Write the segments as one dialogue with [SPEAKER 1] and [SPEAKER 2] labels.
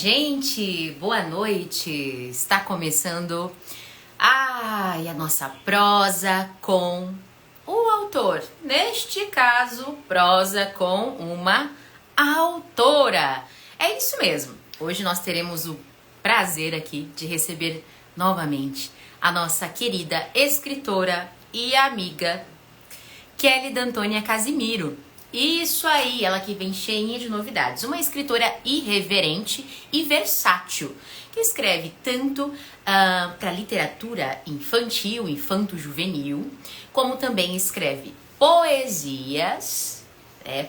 [SPEAKER 1] Gente, boa noite! Está começando a nossa prosa com o autor. Neste caso, prosa com uma autora. É isso mesmo. Hoje nós teremos o prazer aqui de receber novamente a nossa querida escritora e amiga Kélida Antônia Casimiro. Isso aí, ela que vem cheinha de novidades. Uma escritora irreverente e versátil, que escreve tanto para literatura infantil, infanto-juvenil, como também escreve poesias,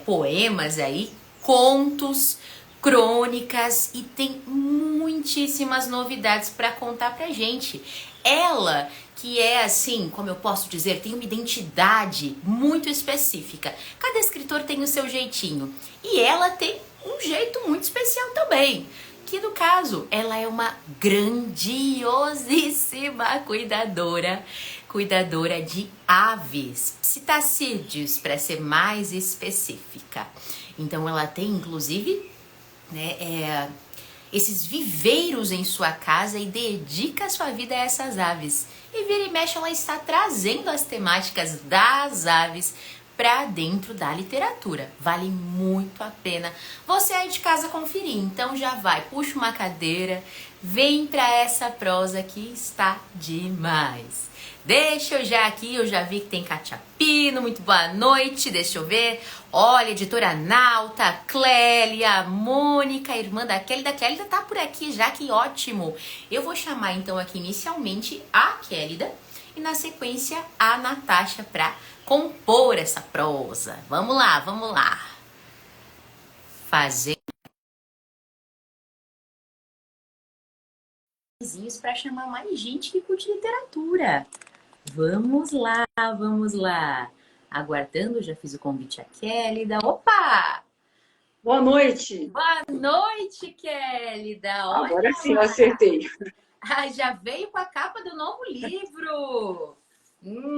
[SPEAKER 1] poemas aí, contos, crônicas e tem muitíssimas novidades para contar pra gente. Ela que é assim, como eu posso dizer, tem uma identidade muito específica. Cada escritor tem o seu jeitinho. E ela tem um jeito muito especial também. Que no caso, ela é uma grandiosíssima cuidadora de aves, psitacídeos, para ser mais específica. Então ela tem, inclusive, esses viveiros em sua casa e dedica a sua vida a essas aves. E vira e mexe, ela está trazendo as temáticas das aves para dentro da literatura. Vale muito a pena você aí de casa conferir. Então já vai, puxa uma cadeira, vem para essa prosa que está demais. Deixa eu já aqui, eu já vi que tem Katia Pino, muito boa noite, deixa eu ver. Olha, editora Nauta, Clélia, Mônica, irmã da Kélida tá por aqui já, que ótimo. Eu vou chamar então aqui inicialmente a Kélida e na sequência a Natasha para compor essa prosa. Vamos lá. Fazer para chamar mais gente que curte literatura. Vamos lá. Aguardando, já fiz o convite à Kélida. Opa!
[SPEAKER 2] Boa noite.
[SPEAKER 1] Boa noite, Kélida.
[SPEAKER 2] Agora sim eu acertei.
[SPEAKER 1] Já veio com a capa do novo livro.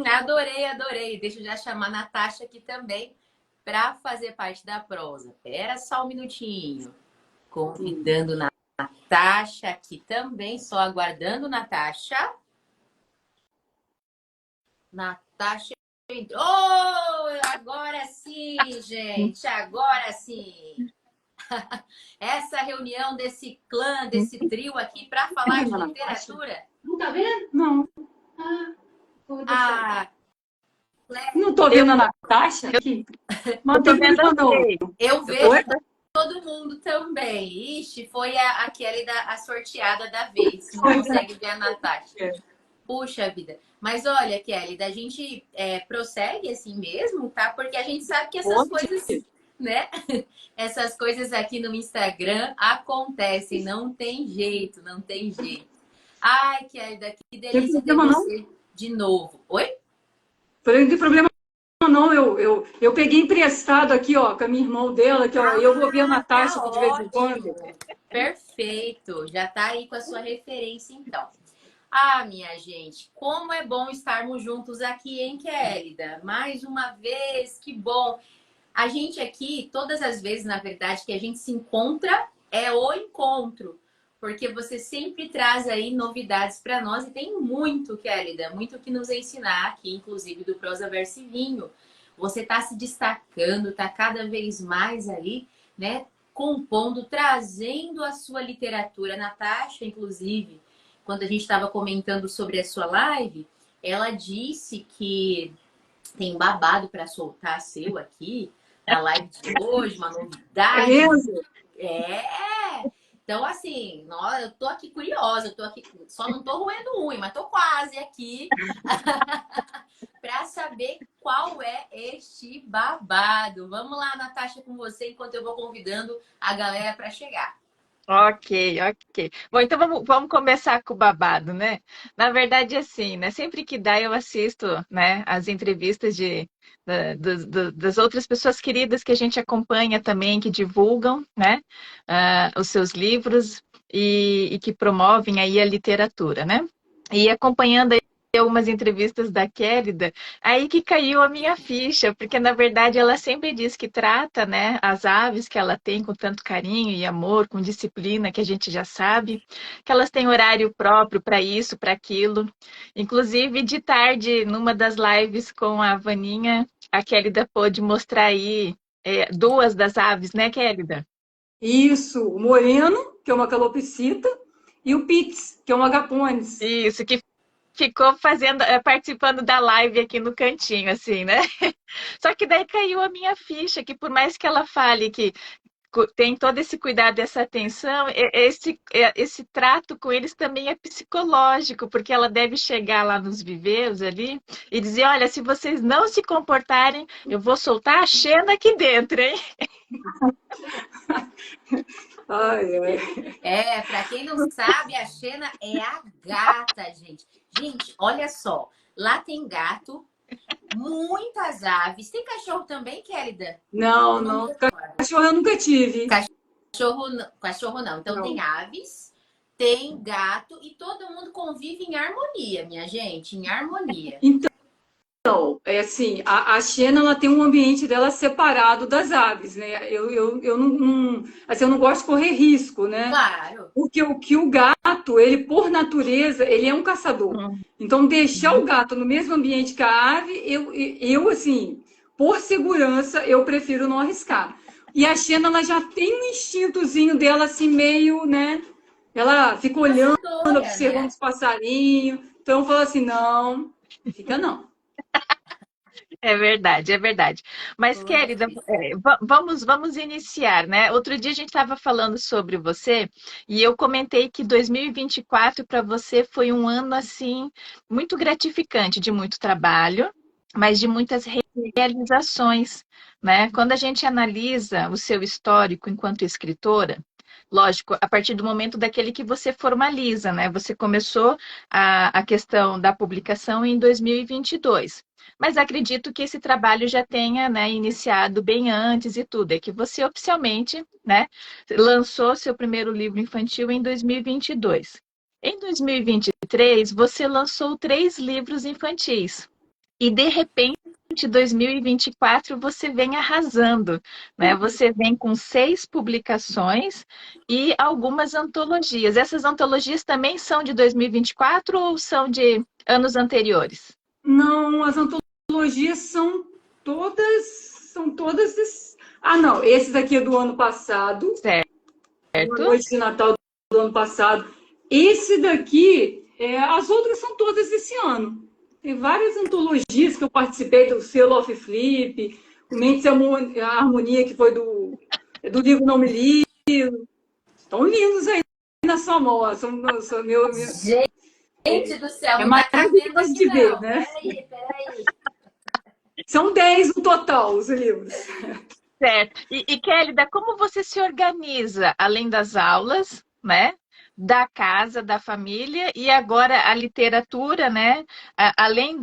[SPEAKER 1] Adorei. Deixa eu já chamar a Natasha aqui também para fazer parte da prosa. Espera só um minutinho. Convidando Natasha aqui também, só aguardando Natasha. Natasha entrou. Oh, agora sim, gente, agora sim. Essa reunião desse clã, desse trio aqui para falar de literatura.
[SPEAKER 2] Não tá vendo? Não. Não tô
[SPEAKER 1] Eu
[SPEAKER 2] vendo a Natasha aqui. Mas tô vendo
[SPEAKER 1] Eu vejo todo mundo também. Ixi, foi a Kélida a sorteada da vez. Não consegue ver a Natasha. Puxa vida. Mas olha, Kélida, a gente prossegue assim mesmo, tá? Porque a gente sabe que essas coisas, né? Essas coisas aqui no Instagram acontecem. Não tem jeito. Ai, Kélida, que delícia ter você de novo. Oi?
[SPEAKER 2] Não tem problema não. Eu peguei emprestado aqui, ó, com a minha irmã dela, que ó, eu vou ver a Natasha de vez em quando.
[SPEAKER 1] Perfeito. Já tá aí com a sua referência, então. Minha gente, como é bom estarmos juntos aqui, hein, Kélida? Mais uma vez, que bom. A gente aqui, todas as vezes, na verdade, que a gente se encontra, é o encontro. Porque você sempre traz aí novidades para nós e tem muito, Kélida, muito que nos ensinar aqui, inclusive do Prosa Verso e Vinho. Você está se destacando, está cada vez mais ali, né, compondo, trazendo a sua literatura. Natasha, inclusive, quando a gente estava comentando sobre a sua live, ela disse que tem babado para soltar seu aqui na live de hoje, uma novidade.
[SPEAKER 2] É mesmo?
[SPEAKER 1] Então, assim, eu tô aqui curiosa, só não tô roendo unha, mas tô quase aqui para saber qual é este babado. Vamos lá, Natasha, com você, enquanto eu vou convidando a galera para chegar.
[SPEAKER 3] Ok. Bom, então vamos começar com o babado, né? Na verdade, assim, né? Sempre que dá, eu assisto, né, as entrevistas das outras pessoas queridas que a gente acompanha também, que divulgam, né, os seus livros e que promovem aí a literatura, né? E acompanhando aí algumas entrevistas da Kélida, aí que caiu a minha ficha, porque na verdade ela sempre diz que trata, né, as aves que ela tem com tanto carinho e amor, com disciplina, que a gente já sabe, que elas têm horário próprio para isso, para aquilo. Inclusive, de tarde, numa das lives com a Vaninha, a Kélida pôde mostrar aí duas das aves, né, Kélida?
[SPEAKER 2] Isso, o moreno, que é uma calopsita, e o pix, que é um agapones.
[SPEAKER 3] Isso, que ficou fazendo, participando da live aqui no cantinho, assim, né? Só que daí caiu a minha ficha, que por mais que ela fale que tem todo esse cuidado, essa atenção, esse trato com eles também é psicológico, porque ela deve chegar lá nos viveiros ali e dizer, olha, se vocês não se comportarem, eu vou soltar a Xena aqui dentro, hein?
[SPEAKER 2] Ai, ai.
[SPEAKER 1] Pra quem não sabe, a Xena é a gata, gente. Gente, olha só. Lá tem gato, muitas aves. Tem cachorro também, Kélida?
[SPEAKER 2] Não,
[SPEAKER 1] Eu não me
[SPEAKER 2] não.
[SPEAKER 1] recordo.
[SPEAKER 2] Cachorro eu nunca tive.
[SPEAKER 1] Cachorro não. Então
[SPEAKER 2] Não.
[SPEAKER 1] tem aves, tem gato e todo mundo convive em harmonia, minha gente, em harmonia.
[SPEAKER 2] Então, é assim, a Xena, ela tem um ambiente dela separado das aves, né? Eu assim, eu não gosto de correr risco, né?
[SPEAKER 1] Claro.
[SPEAKER 2] Porque o gato, ele, por natureza, ele é um caçador. Então, deixar o gato no mesmo ambiente que a ave, assim, por segurança, eu prefiro não arriscar. E a Xena, ela já tem um instintozinho dela, assim, meio, né? Ela fica olhando,
[SPEAKER 1] Caçadora,
[SPEAKER 2] observando
[SPEAKER 1] né?
[SPEAKER 2] os passarinhos. Então, eu falo assim, não, fica não.
[SPEAKER 3] É verdade, é verdade. Mas, querida, vamos iniciar, né? Outro dia a gente estava falando sobre você e eu comentei que 2024 para você foi um ano assim muito gratificante, de muito trabalho, mas de muitas realizações, né? Quando a gente analisa o seu histórico enquanto escritora, lógico, a partir do momento daquele que você formaliza, né? Você começou a questão da publicação em 2022. Mas acredito que esse trabalho já tenha, né, iniciado bem antes e tudo. É que você oficialmente, né, lançou seu primeiro livro infantil em 2022. Em 2023, você lançou 3 livros infantis. E, de repente, 2024, você vem arrasando, né? Você vem com 6 publicações e algumas antologias. Essas antologias também são de 2024 ou são de anos anteriores?
[SPEAKER 2] Não, as antologias são todas. Ah, não, esse daqui é do ano passado, Uma
[SPEAKER 3] Certo?
[SPEAKER 2] Noite de Natal do ano passado. Esse daqui, as outras são todas desse ano. Tem várias antologias que eu participei do selo Off Flip, o Mentes e a Harmonia, que foi do livro Não Me Livro. Estão lindos aí na sua mão.
[SPEAKER 1] Gente do céu,
[SPEAKER 2] É
[SPEAKER 1] não tá cabendo
[SPEAKER 2] maravilhoso
[SPEAKER 1] aqui
[SPEAKER 2] de ver,
[SPEAKER 1] não.
[SPEAKER 2] né?
[SPEAKER 1] Peraí.
[SPEAKER 2] São 10 no total, os livros.
[SPEAKER 3] Certo. E Kélida, como você se organiza, além das aulas, né? Da casa, da família e agora a literatura, né? Além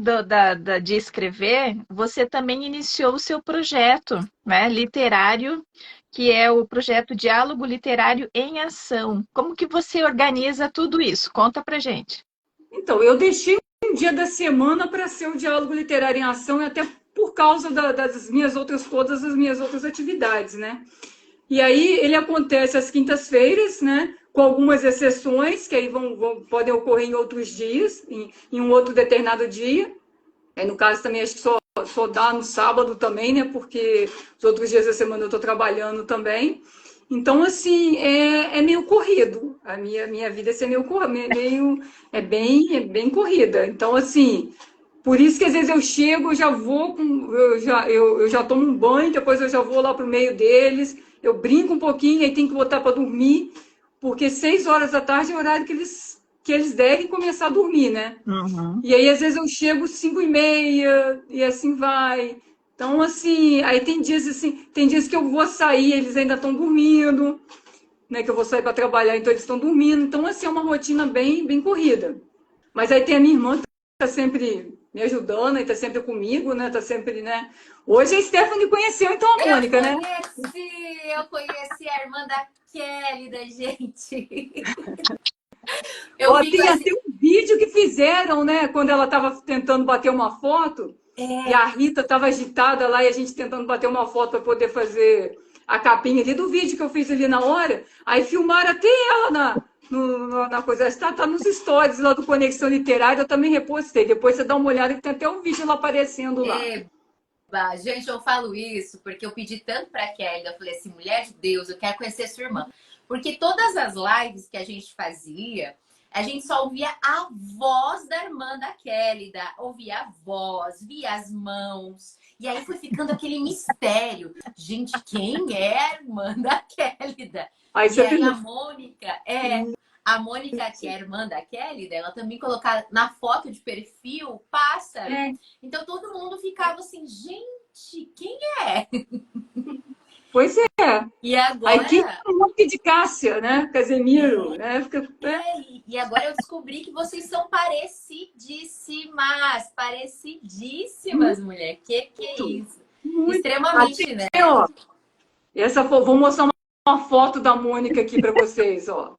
[SPEAKER 3] de escrever, você também iniciou o seu projeto, né? Literário, que é o projeto Diálogo Literário em Ação. Como que você organiza tudo isso? Conta pra gente.
[SPEAKER 2] Então, eu deixei um dia da semana para ser o diálogo literário em ação, e até por causa todas as minhas outras atividades, né? E aí ele acontece às quintas-feiras, né? Com algumas exceções, que aí podem ocorrer em outros dias, em um outro determinado dia. Aí, no caso, também acho que só dá no sábado também, né? Porque os outros dias da semana eu estou trabalhando também. Então, assim, é meio corrido. A minha vida assim, é bem corrida. Então, assim, por isso que às vezes eu chego, eu já tomo um banho, depois eu já vou lá pro meio deles, eu brinco um pouquinho, aí tem que botar para dormir, porque 6 horas da tarde é o horário que eles devem começar a dormir, né?
[SPEAKER 3] Uhum.
[SPEAKER 2] E aí, às vezes, eu chego 5h30 e assim vai. Então, assim, aí tem dias que eu vou sair, eles ainda estão dormindo, né? Que eu vou sair para trabalhar, então eles estão dormindo. Então, assim, é uma rotina bem corrida. Mas aí tem a minha irmã que está sempre me ajudando, e está sempre comigo, né? Tá sempre, né? Hoje a Stephanie conheceu, então, a Mônica, né?
[SPEAKER 1] Eu conheci a irmã da Kelly, da gente.
[SPEAKER 2] Ó,
[SPEAKER 1] Eu fico
[SPEAKER 2] tem
[SPEAKER 1] assim,
[SPEAKER 2] até um vídeo que fizeram, né? Quando ela estava tentando bater uma foto e a Rita estava agitada lá e a gente tentando bater uma foto para poder fazer a capinha ali do vídeo que eu fiz ali na hora. Aí filmaram até ela na coisa. Está nos stories lá do Conexão Literária, eu também repostei. Depois você dá uma olhada que tem até um vídeo lá aparecendo lá.
[SPEAKER 1] Gente, eu falo isso porque eu pedi tanto pra Kelly, eu falei assim, mulher de Deus, eu quero conhecer sua irmã. Porque todas as lives que a gente fazia, a gente só ouvia a voz da irmã da Kelly, ouvia a voz, via as mãos. E aí foi ficando aquele mistério. Gente, quem é a irmã da Kélida? E aí a Mônica, que é a irmã da Kélida, ela também colocava na foto de perfil pássaro. Então todo mundo ficava assim, gente, quem é?
[SPEAKER 2] Pois é.
[SPEAKER 1] E agora...
[SPEAKER 2] Aí um monte de Cássia, né? Casemiro, né?
[SPEAKER 1] E agora eu descobri que vocês são parecidíssimas, mulher. Que é isso? Muito. Extremamente, né?
[SPEAKER 2] Ó, vou mostrar uma foto da Mônica aqui para vocês, ó.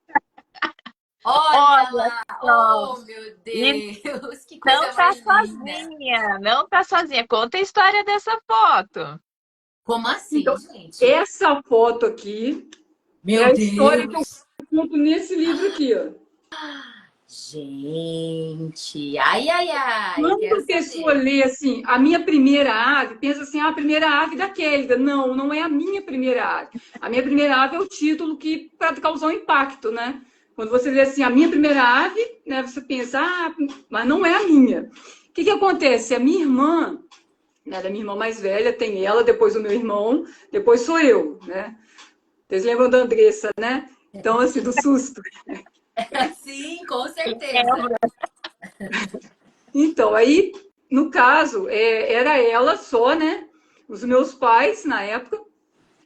[SPEAKER 1] Olha lá! Oh, meu Deus! Que coisa
[SPEAKER 3] não tá sozinha, não tá sozinha. Conta a história dessa foto.
[SPEAKER 1] Como assim,
[SPEAKER 2] então,
[SPEAKER 1] gente?
[SPEAKER 2] Essa foto aqui
[SPEAKER 1] é
[SPEAKER 2] a história que eu conto nesse livro aqui, ó.
[SPEAKER 1] Gente, ai.
[SPEAKER 2] Quando a pessoa lê assim, a minha primeira ave, pensa assim, a primeira ave da Kélida. Não, não é a minha primeira ave. A minha primeira ave é o título que para causar um impacto, né? Quando você lê assim, a minha primeira ave, né? Você pensa, mas não é a minha. O que acontece? A minha irmã, né, da minha irmã mais velha, tem ela, depois o meu irmão, depois sou eu, né? Vocês lembram da Andressa, né? Então, assim, do susto.
[SPEAKER 1] Sim, com certeza.
[SPEAKER 2] Então, aí, no caso, era ela só, né? Os meus pais, na época.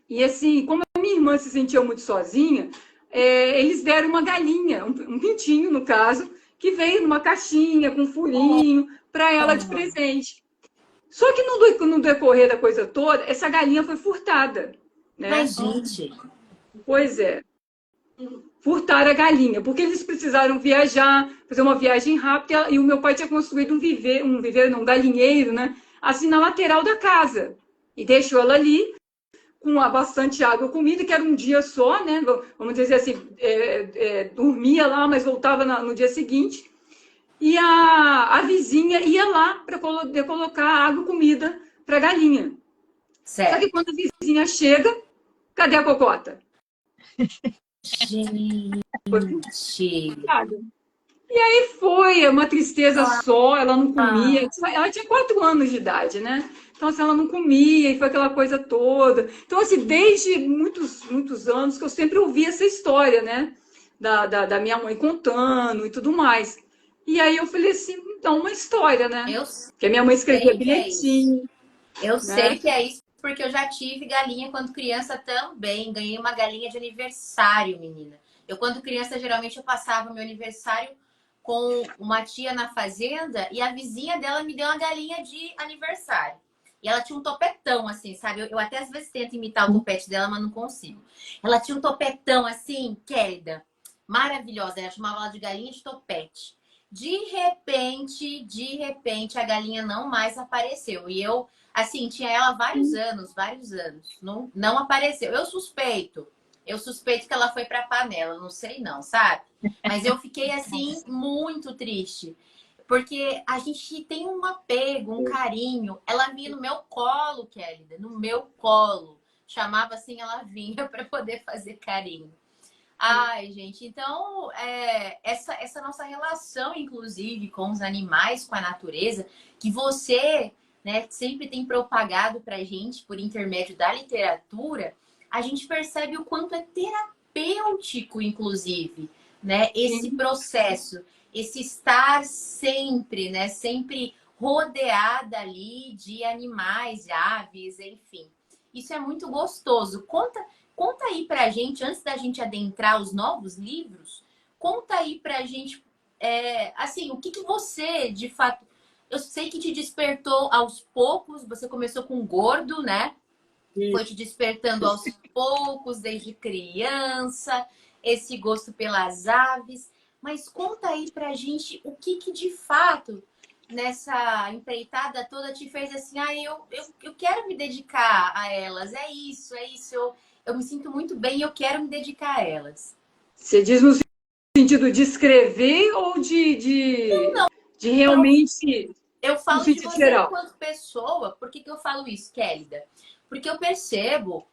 [SPEAKER 2] E, assim, como a minha irmã se sentia muito sozinha, eles deram uma galinha, um pintinho, no caso, que veio numa caixinha, com um furinho, para ela de presente. Só que no decorrer da coisa toda, essa galinha foi furtada. Né?
[SPEAKER 1] Mas, gente...
[SPEAKER 2] Pois é. Furtaram a galinha, porque eles precisaram viajar, fazer uma viagem rápida, e o meu pai tinha construído um galinheiro, né? Assim, na lateral da casa. E deixou ela ali, com bastante água e comida, que era um dia só, né? Vamos dizer assim, dormia lá, mas voltava no dia seguinte. E a vizinha ia lá para poder colocar água e comida para a galinha.
[SPEAKER 1] Certo.
[SPEAKER 2] Só que quando a vizinha chega, cadê a cocota?
[SPEAKER 1] Gente.
[SPEAKER 2] E aí foi uma tristeza só, ela não comia. Ela tinha 4 anos de idade, né? Então, assim, ela não comia e foi aquela coisa toda. Então, assim, desde muitos anos que eu sempre ouvi essa história, né? Da minha mãe contando e tudo mais. E aí eu falei assim, então, uma história, né? Porque a minha mãe escrevia bilhetinho.
[SPEAKER 1] Eu sei que é isso, porque eu já tive galinha quando criança também. Ganhei uma galinha de aniversário, menina. Eu, quando criança, geralmente eu passava meu aniversário com uma tia na fazenda e a vizinha dela me deu uma galinha de aniversário. E ela tinha um topetão, assim, sabe? Eu até às vezes tento imitar o topete dela, mas não consigo. Ela tinha um topetão, assim, Kélida, maravilhosa. Ela chamava ela de galinha de topete. De repente, a galinha não mais apareceu. E eu, assim, tinha ela vários anos. Não apareceu. Eu suspeito que ela foi pra panela. Não sei não, sabe? Mas eu fiquei, assim, muito triste. Porque a gente tem um apego, um carinho. Ela vinha no meu colo, Kélida, no meu colo. Chamava assim, ela vinha para poder fazer carinho. Ai, gente, então essa nossa relação, inclusive, com os animais, com a natureza, que você, né, sempre tem propagado pra gente por intermédio da literatura, a gente percebe o quanto é terapêutico, inclusive, né, esse processo. Esse estar sempre, né? Sempre rodeada ali de animais, de aves, enfim. Isso é muito gostoso. Conta aí pra gente, antes da gente adentrar os novos livros, conta aí pra gente, assim, o que você, de fato... Eu sei que te despertou aos poucos, você começou com Gordo, né? Foi te despertando aos poucos, desde criança, esse gosto pelas aves... Mas conta aí pra gente o que de fato nessa empreitada toda te fez assim, eu quero me dedicar a elas, é isso, eu me sinto muito bem e eu quero me dedicar a elas.
[SPEAKER 2] Você diz no sentido de escrever ou de realmente,
[SPEAKER 1] Eu
[SPEAKER 2] no
[SPEAKER 1] falo de
[SPEAKER 2] sentido
[SPEAKER 1] você
[SPEAKER 2] geral?
[SPEAKER 1] enquanto pessoa. Por que eu falo isso, Kélida? Porque eu percebo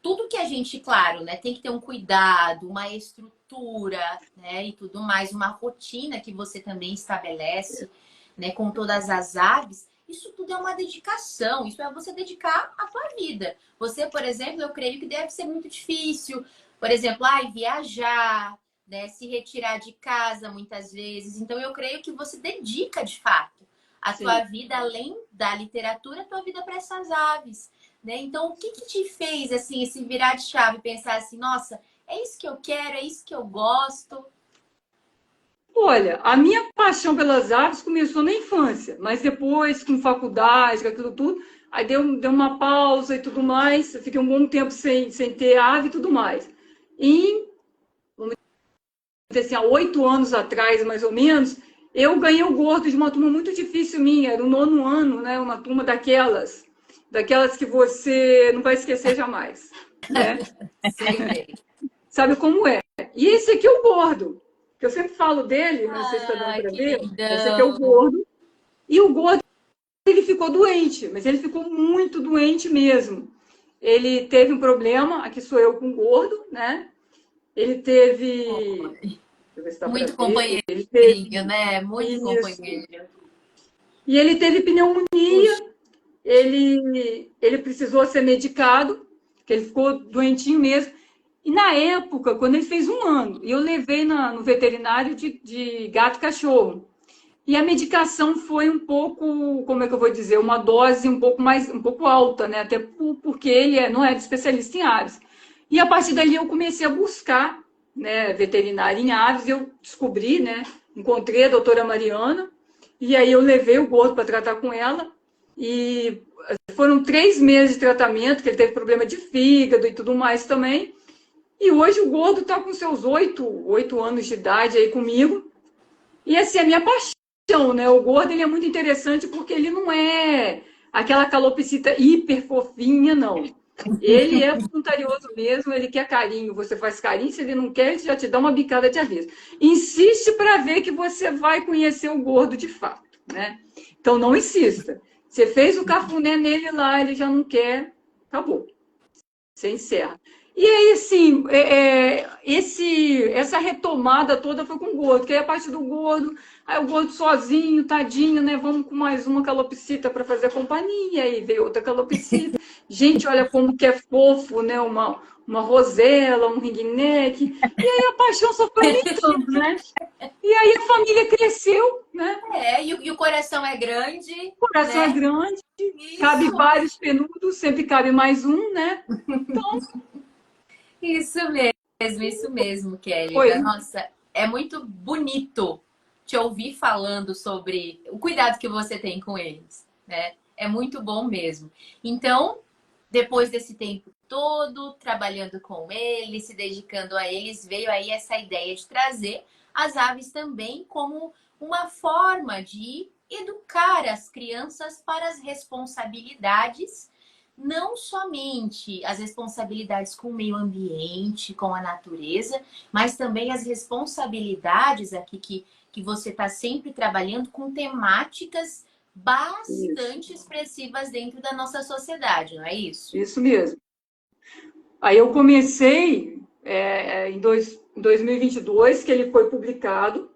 [SPEAKER 1] tudo que a gente, claro, né, tem que ter um cuidado, uma estrutura, né, e tudo mais, uma rotina que você também estabelece, né, com todas as aves. Isso tudo é uma dedicação, isso é você dedicar a tua vida. Você, por exemplo, eu creio que deve ser muito difícil, por exemplo, viajar, né, se retirar de casa muitas vezes. Então, eu creio que você dedica de fato a tua
[SPEAKER 2] Sim.
[SPEAKER 1] vida, além da literatura, a tua vida para essas aves. Né? Então, o que te fez assim esse virar de chave, pensar assim, nossa, é isso que eu quero, é isso que eu gosto?
[SPEAKER 2] Olha, a minha paixão pelas aves começou na infância, mas depois, com faculdade, com aquilo tudo, aí deu uma pausa e tudo mais. Eu fiquei um bom tempo sem ter ave e tudo mais. E, vamos dizer assim, há 8 anos atrás, mais ou menos, eu ganhei o gordo de uma turma muito difícil minha, era o 9º ano, né? Uma turma daquelas que você não vai esquecer jamais, né?
[SPEAKER 1] Sei bem.
[SPEAKER 2] Sabe como é? E esse aqui é o gordo, que eu sempre falo dele, não sei se está dando
[SPEAKER 1] Ai,
[SPEAKER 2] para
[SPEAKER 1] que
[SPEAKER 2] ver. Esse aqui é o
[SPEAKER 1] lindão.
[SPEAKER 2] gordo. E o gordo, ele ficou doente, mas ele ficou muito doente mesmo. Ele teve um problema, aqui sou eu com o gordo, né? Ele teve. Deixa eu ver se está para
[SPEAKER 1] Muito
[SPEAKER 2] ver. Ele teve
[SPEAKER 1] companheirinho, né? Muito
[SPEAKER 2] isso.
[SPEAKER 1] companheiro.
[SPEAKER 2] E ele teve
[SPEAKER 1] Puxa,
[SPEAKER 2] pneumonia, ele precisou ser medicado, porque ele ficou doentinho mesmo. E na época, quando ele fez 1 ano, eu levei no veterinário de gato e cachorro. E a medicação foi um pouco, como é que eu vou dizer, uma dose um pouco alta, né? Até porque ele não era especialista em aves. E a partir dali eu comecei a buscar, né, veterinária em aves, e eu descobri, né? Encontrei a doutora Mariana, e aí eu levei o gordo para tratar com ela. E foram 3 meses de tratamento, que ele teve problema de fígado e tudo mais também. E hoje o gordo está com seus 8 anos de idade aí comigo. E assim, a minha paixão, né? O gordo ele é muito interessante porque ele não é aquela calopsita hiper fofinha, não. Ele é voluntarioso mesmo, ele quer carinho, você faz carinho, se ele não quer, ele já te dá uma bicada de avesso. Insiste para ver que você vai conhecer o gordo de fato, né? Então não insista. Você fez o cafuné nele lá, ele já não quer, acabou. Você encerra. E aí, assim, essa retomada toda foi com o gordo, que aí a parte do gordo, aí o gordo sozinho, tadinho, né? Vamos com mais uma calopsita para fazer companhia, aí veio outra calopsita. Gente, olha como que é fofo, né? Uma rosela, um ringneck. E aí a paixão só foi aumentando, né? E aí a família cresceu, né?
[SPEAKER 1] e o coração é grande,
[SPEAKER 2] O coração é
[SPEAKER 1] né?
[SPEAKER 2] grande, cabe
[SPEAKER 1] Isso,
[SPEAKER 2] vários penudos, sempre cabe mais um, né? Então,
[SPEAKER 1] isso isso mesmo, Kélida.
[SPEAKER 2] foi.
[SPEAKER 1] Nossa, é muito bonito te ouvir falando sobre o cuidado que você tem com eles, né? É muito bom mesmo. Então, depois desse tempo todo trabalhando com eles, se dedicando a eles, veio aí essa ideia de trazer as aves também como uma forma de educar as crianças para as responsabilidades, não somente as responsabilidades com o meio ambiente, com a natureza, mas também as responsabilidades aqui que você está sempre trabalhando com temáticas
[SPEAKER 2] Isso,
[SPEAKER 1] bastante expressivas dentro da nossa sociedade, não é isso?
[SPEAKER 2] isso mesmo. Aí eu comecei em 2022, que ele foi publicado,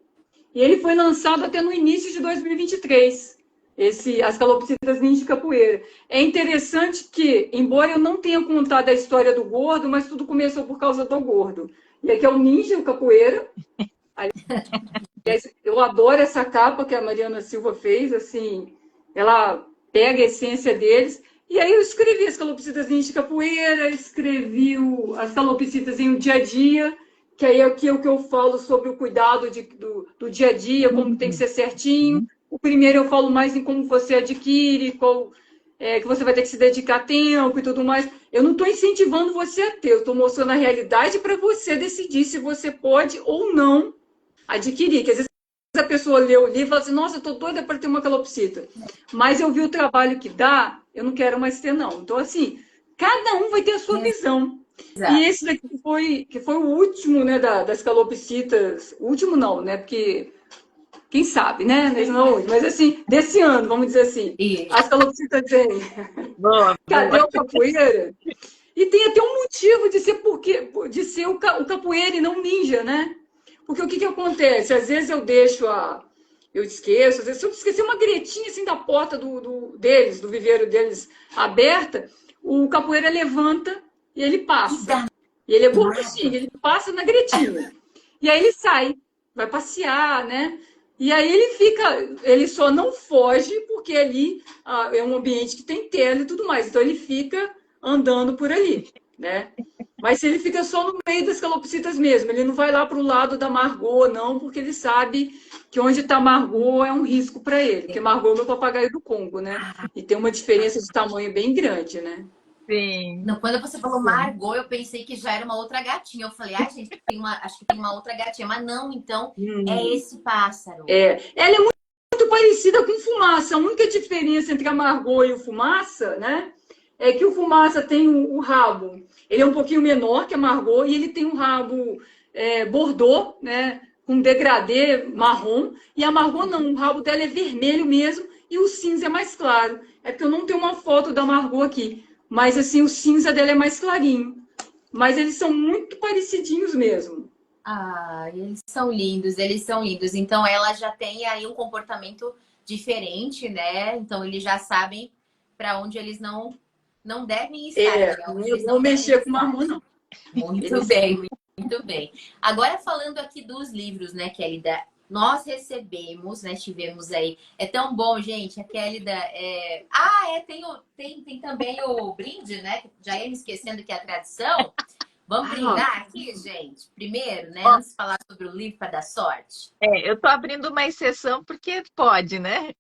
[SPEAKER 2] e ele foi lançado até no início de 2023, As Calopsitas Ninja de Capoeira. É interessante que, embora eu não tenha contado a história do gordo, mas tudo começou por causa do gordo. E aqui é o Ninja, o Capoeira. Eu adoro essa capa que a Mariana Silva fez, assim, ela pega a essência deles. E aí eu escrevi as calopsitas ninja de capoeira, escrevi as calopsitas em o dia a dia, que aí aqui é o que eu falo sobre o cuidado do dia a dia, como tem que ser certinho. O primeiro eu falo mais em como você adquire, que você vai ter que se dedicar tempo e tudo mais. Eu não estou incentivando você a ter, eu estou mostrando a realidade para você decidir se você pode ou não adquirir. Que às vezes a pessoa lê o livro e fala assim, nossa, eu tô doida para ter uma calopsita. Mas eu vi o trabalho que dá, eu não quero mais ter, não. Então, assim, cada um vai ter a sua visão. E esse daqui que foi o último, né, das calopsitas. O último não, né? Porque quem sabe, né? Mas assim, desse ano, vamos dizer assim.
[SPEAKER 1] Isso.
[SPEAKER 2] As calopsitas têm
[SPEAKER 3] Boa,
[SPEAKER 2] cadê
[SPEAKER 3] boa.
[SPEAKER 2] o capoeira? E tem até um motivo de ser de ser o capoeira e não ninja, né? Porque o que acontece? Às vezes eu deixo eu esqueço, às vezes se eu esquecer uma gretinha assim da porta deles, do viveiro deles aberta, o capoeira levanta e ele passa. E ele é gordinho, ele passa na gretinha. E aí ele sai, vai passear, né? E aí ele só não foge porque ali é um ambiente que tem tela e tudo mais. Então ele fica andando por ali, né? Mas ele fica só no meio das calopsitas mesmo. Ele não vai lá para o lado da Margot, não, porque ele sabe que onde está Margot é um risco para ele. Porque Margot é o meu papagaio do Congo, né? E tem uma diferença de tamanho bem grande, né?
[SPEAKER 3] Sim.
[SPEAKER 1] Não, quando você falou Margot, eu pensei que já era uma outra gatinha. Eu falei, gente, acho que tem uma outra gatinha. Mas não, então é esse pássaro.
[SPEAKER 2] Ela é muito parecida com Fumaça. A única diferença entre a Margot e o Fumaça, né? É que o Fumaça tem o rabo. Ele é um pouquinho menor que a Margot e ele tem um rabo bordô, né? Com degradê marrom. E a Margot não, o rabo dela é vermelho mesmo e o cinza é mais claro. É porque eu não tenho uma foto da Margot aqui. Mas, assim, o cinza dela é mais clarinho. Mas eles são muito parecidinhos mesmo.
[SPEAKER 1] Ah, eles são lindos, eles são lindos. Então, ela já tem aí um comportamento diferente, né? Então, eles já sabem para onde eles não devem estar.
[SPEAKER 2] Não vou mexer com marrom, não.
[SPEAKER 1] Muito bem, muito bem. Agora, falando aqui dos livros, né, Kelly, nós recebemos, né? Tivemos aí. É tão bom, gente. A Kelly tem também o brinde, né? Já ia me esquecendo que é a tradição. Vamos brindar aqui, gente? Primeiro, né? Antes de falar sobre o livro para dar sorte.
[SPEAKER 3] Eu tô abrindo uma exceção porque pode, né?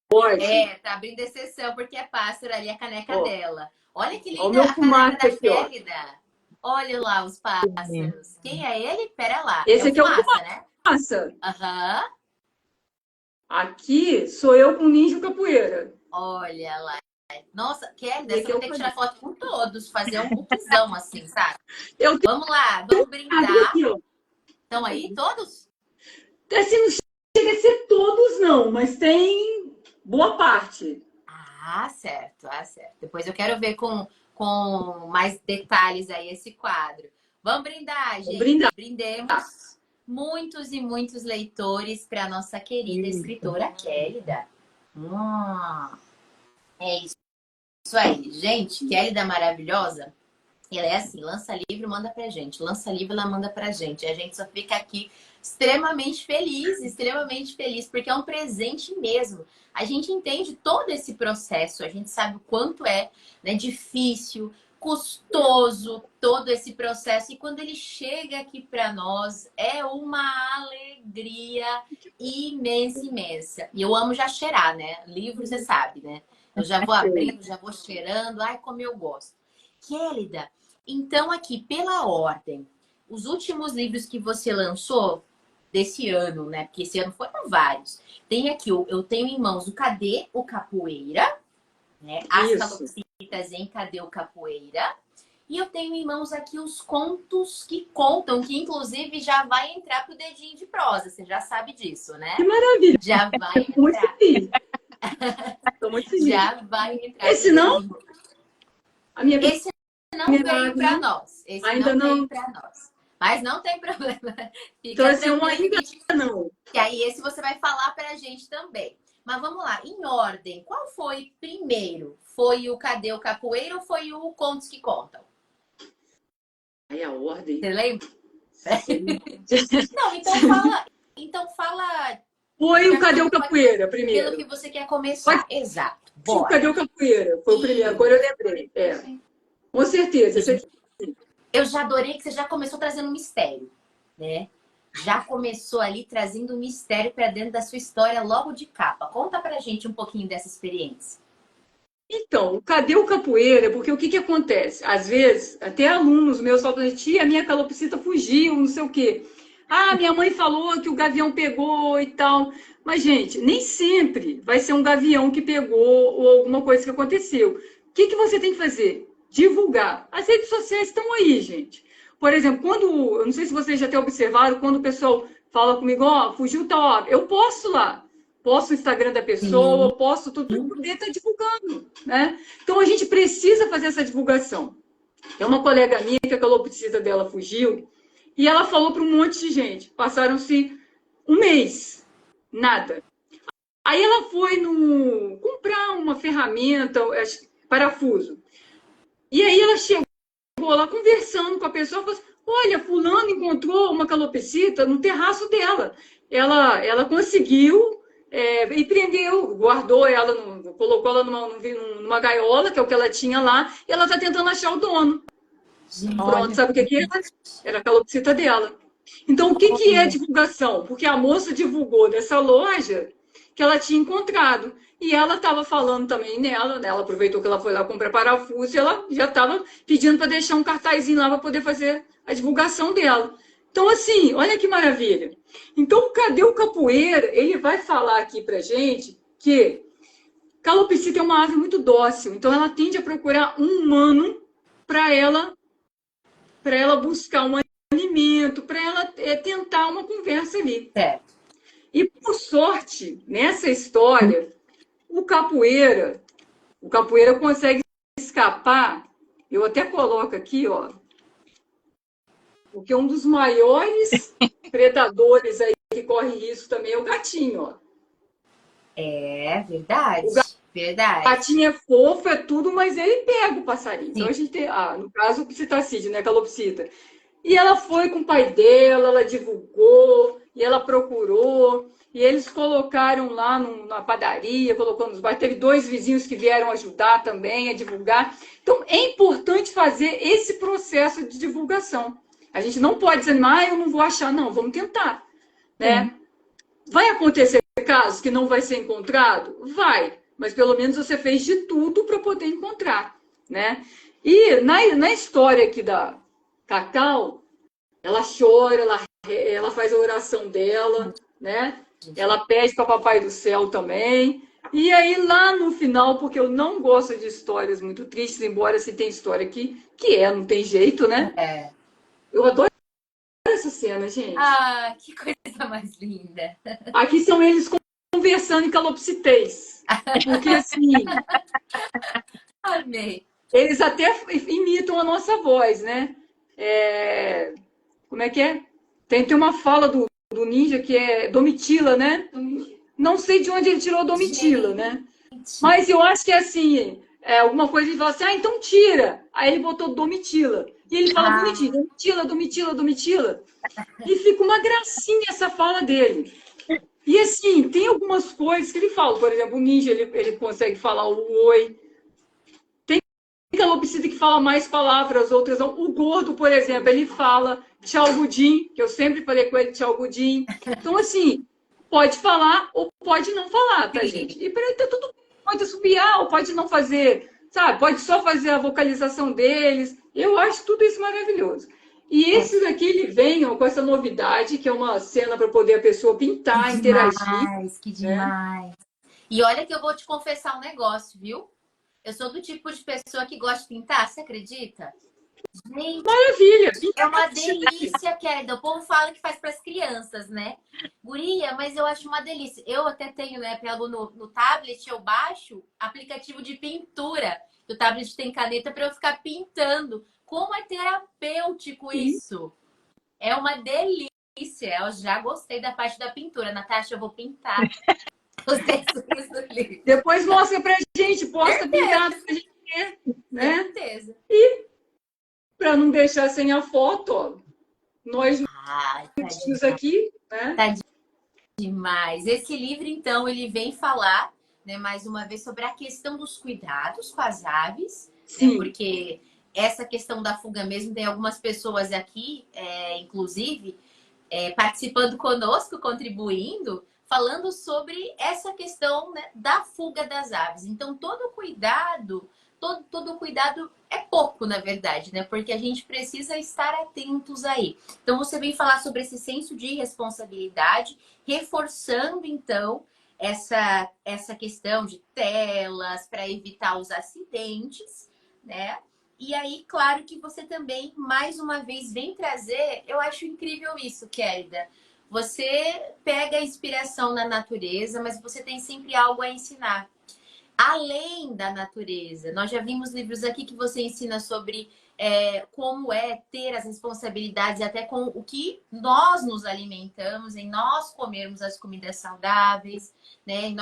[SPEAKER 2] Pode.
[SPEAKER 1] Tá abrindo exceção porque é pássaro ali a caneca dela. Olha que linda
[SPEAKER 2] meu
[SPEAKER 1] a caneca da
[SPEAKER 2] aqui,
[SPEAKER 1] Kelly. Olha lá os pássaros. Quem é ele? Pera lá.
[SPEAKER 2] Esse aqui é o
[SPEAKER 1] Fumaça, né?
[SPEAKER 2] Fumaça.
[SPEAKER 1] Aham.
[SPEAKER 2] Aqui sou eu com ninja capoeira.
[SPEAKER 1] Olha lá. Nossa, Kelly, dessa eu vou ter que tirar foto com todos, fazer um bookzão assim, sabe? Vamos lá, vamos brindar. Estão aí todos?
[SPEAKER 2] Assim, não chega a ser todos, não, mas tem boa parte.
[SPEAKER 1] Certo, certo. Depois eu quero ver com mais detalhes aí esse quadro. Vamos brindar, gente. Brindemos muitos e muitos leitores para nossa querida escritora Kélida. É isso aí, gente. Kélida maravilhosa. Ela é assim, lança livro, manda pra gente. Lança livro, ela manda pra gente. A gente só fica aqui extremamente feliz, porque é um presente mesmo. A gente entende todo esse processo, a gente sabe o quanto é, né, difícil, custoso todo esse processo. E quando ele chega aqui para nós, é uma alegria imensa. E eu amo já cheirar, né? Livro, você sabe, né? Eu já vou abrindo, já vou cheirando. Ai, como eu gosto. Kélida, então aqui, pela ordem, os últimos livros que você lançou desse ano, né? Porque esse ano foram vários. Tem aqui, eu tenho em mãos o Cadê o Capoeira, né? As Calopsitas em Cadê o Capoeira. E eu tenho em mãos aqui os contos que contam, que inclusive já vai entrar pro dedinho de prosa. Você já sabe disso, né?
[SPEAKER 2] Que maravilha!
[SPEAKER 1] Já vai entrar.
[SPEAKER 2] Muito feliz. Tô muito feliz.
[SPEAKER 1] Já vai entrar.
[SPEAKER 2] Esse não?
[SPEAKER 1] Esse não veio para nós. Esse
[SPEAKER 2] ainda não
[SPEAKER 1] veio para nós. Mas não tem problema.
[SPEAKER 2] Então, esse ainda não.
[SPEAKER 1] E aí, esse você vai falar para a gente também. Mas vamos lá, em ordem. Qual foi primeiro? Foi o Cadê o Capoeira ou foi o Contos que Contam?
[SPEAKER 2] Aí a ordem.
[SPEAKER 1] Você lembra? Não, então fala.
[SPEAKER 2] Foi o Cadê o Capoeira primeiro.
[SPEAKER 1] Pelo que você quer começar. Exato. Bora.
[SPEAKER 2] O Cadê o Capoeira? Foi o primeiro. Agora eu lembrei. Com certeza.
[SPEAKER 1] Eu já adorei que você já começou trazendo um mistério, né? Já começou ali trazendo um mistério para dentro da sua história logo de capa. Conta pra gente um pouquinho dessa experiência.
[SPEAKER 2] Então, Cadê o Capoeira? Porque o que acontece? Às vezes, até alunos meus falam, tia, a minha calopsita fugiu, não sei o quê. Ah, minha mãe falou que o gavião pegou e tal. Mas, gente, nem sempre vai ser um gavião que pegou ou alguma coisa que aconteceu. O que que você tem que fazer? Divulgar. As redes sociais estão aí, gente. Por exemplo, quando, eu não sei se vocês já têm observado, quando o pessoal fala comigo, ó, fugiu tal ave, eu posto lá. Posto o Instagram da
[SPEAKER 1] Sim.
[SPEAKER 2] pessoa, posto tudo para poder estar divulgando, né? Então a gente precisa fazer essa divulgação. É uma colega minha que a calopsita dela fugiu e ela falou para um monte de gente. Passaram-se um mês, nada. Aí ela foi no comprar uma ferramenta, parafuso. E aí ela chegou lá conversando com a pessoa, falou assim, olha, fulano encontrou uma calopsita no terraço dela. Ela conseguiu e prendeu, guardou ela, colocou ela numa gaiola, que é o que ela tinha lá, e ela está tentando achar o dono. Pronto,
[SPEAKER 3] Olha,
[SPEAKER 2] sabe o que era? Era a calopsita dela. Então, o que que é
[SPEAKER 3] olha.
[SPEAKER 2] divulgação? Porque a moça divulgou dessa loja que ela tinha encontrado. E ela estava falando também nela, né? Ela aproveitou que ela foi lá comprar parafuso e ela já estava pedindo para deixar um cartazinho lá para poder fazer a divulgação dela. Então, assim, olha que maravilha. Então, cadê o capoeira? Ele vai falar aqui para gente que calopsita é uma ave muito dócil. Então, ela tende a procurar um humano para ela buscar um alimento, para ela tentar uma conversa ali.
[SPEAKER 1] Certo.
[SPEAKER 2] E por sorte, nessa história, o capoeira consegue escapar. Eu até coloco aqui, ó, porque um dos maiores predadores aí que corre risco também é o gatinho, ó.
[SPEAKER 1] É verdade.
[SPEAKER 2] O
[SPEAKER 1] Verdade.
[SPEAKER 2] gatinho é fofo, é tudo, mas ele pega o passarinho. Então
[SPEAKER 1] Sim.
[SPEAKER 2] a gente tem, no caso, o psitacídeo, né, calopsita. E ela foi com o pai dela, ela divulgou, e ela procurou, e eles colocaram lá na padaria, colocou nos bairros. Teve 2 vizinhos que vieram ajudar também a divulgar. Então, é importante fazer esse processo de divulgação. A gente não pode desanimar, eu não vou achar, não, vamos tentar, né? Vai acontecer casos que não vai ser encontrado? Vai, mas pelo menos você fez de tudo para poder encontrar, né? E na história aqui da Cacau, ela chora, ela faz a oração dela, né? Ela pede para Papai do Céu também. E aí, lá no final, porque eu não gosto de histórias muito tristes, embora se tem história que não tem jeito, né?
[SPEAKER 1] É.
[SPEAKER 2] Eu adoro essa cena, gente.
[SPEAKER 1] Ah, que coisa mais linda.
[SPEAKER 2] Aqui são eles conversando em calopsitês. Porque, assim,
[SPEAKER 1] Amei.
[SPEAKER 2] eles até imitam a nossa voz, né? Como é que é? Tem uma fala do ninja que é Domitila, né? Não sei de onde ele tirou Domitila, né? Mas eu acho que é assim, alguma coisa ele fala assim, então tira. Aí ele botou Domitila. E ele fala bonitinho, Domitila, Domitila, Domitila. E fica uma gracinha essa fala dele. E assim, tem algumas coisas que ele fala. Por exemplo, o ninja, ele consegue falar o oi. Tem calopsita que fala mais palavras, outras não. O gordo, por exemplo, ele fala tchau, Gudim, que eu sempre falei com ele tchau, Gudim. Então, assim, pode falar ou pode não falar, tá, gente? E para ele tá tudo bem. Pode assobiar ou pode não fazer, sabe? Pode só fazer a vocalização deles. Eu acho tudo isso maravilhoso. E esse daqui, ele vem com essa novidade, que é uma cena para poder a pessoa pintar,
[SPEAKER 1] Que
[SPEAKER 2] interagir.
[SPEAKER 1] demais, que demais. E olha que eu vou te confessar um negócio, viu? Eu sou do tipo de pessoa que gosta de pintar, você acredita? Gente,
[SPEAKER 2] Maravilha!
[SPEAKER 1] é uma delícia, querida. O povo fala que faz para as crianças, né? Guria, mas eu acho uma delícia. Eu até tenho, né? Pego no tablet, eu baixo aplicativo de pintura. O tablet tem caneta para eu ficar pintando. Como é terapêutico isso? É uma delícia. Eu já gostei da parte da pintura. Natasha, eu vou pintar os desenhos do livro.
[SPEAKER 2] Depois mostra pra gente, posta pintado pra gente ver, né?
[SPEAKER 1] Certeza.
[SPEAKER 2] E para não deixar sem a foto, ó, nós juntinhos aqui, né?
[SPEAKER 1] Tá demais. Esse livro, então, ele vem falar, né, mais uma vez sobre a questão dos cuidados com as aves, né, porque essa questão da fuga mesmo, tem algumas pessoas aqui, inclusive, participando conosco, contribuindo, falando sobre essa questão, né, da fuga das aves. Então, todo o cuidado todo cuidado é pouco, na verdade, né? Porque a gente precisa estar atentos aí. Então, você vem falar sobre esse senso de responsabilidade, reforçando, então, essa questão de telas para evitar os acidentes, né? E aí, claro que você também, mais uma vez, vem trazer... Eu acho incrível isso, Kélida. Você pega a inspiração na natureza, mas você tem sempre algo a ensinar. Além da natureza, nós já vimos livros aqui que você ensina sobre como é ter as responsabilidades até com o que nós nos alimentamos, em nós comermos as comidas saudáveis, né?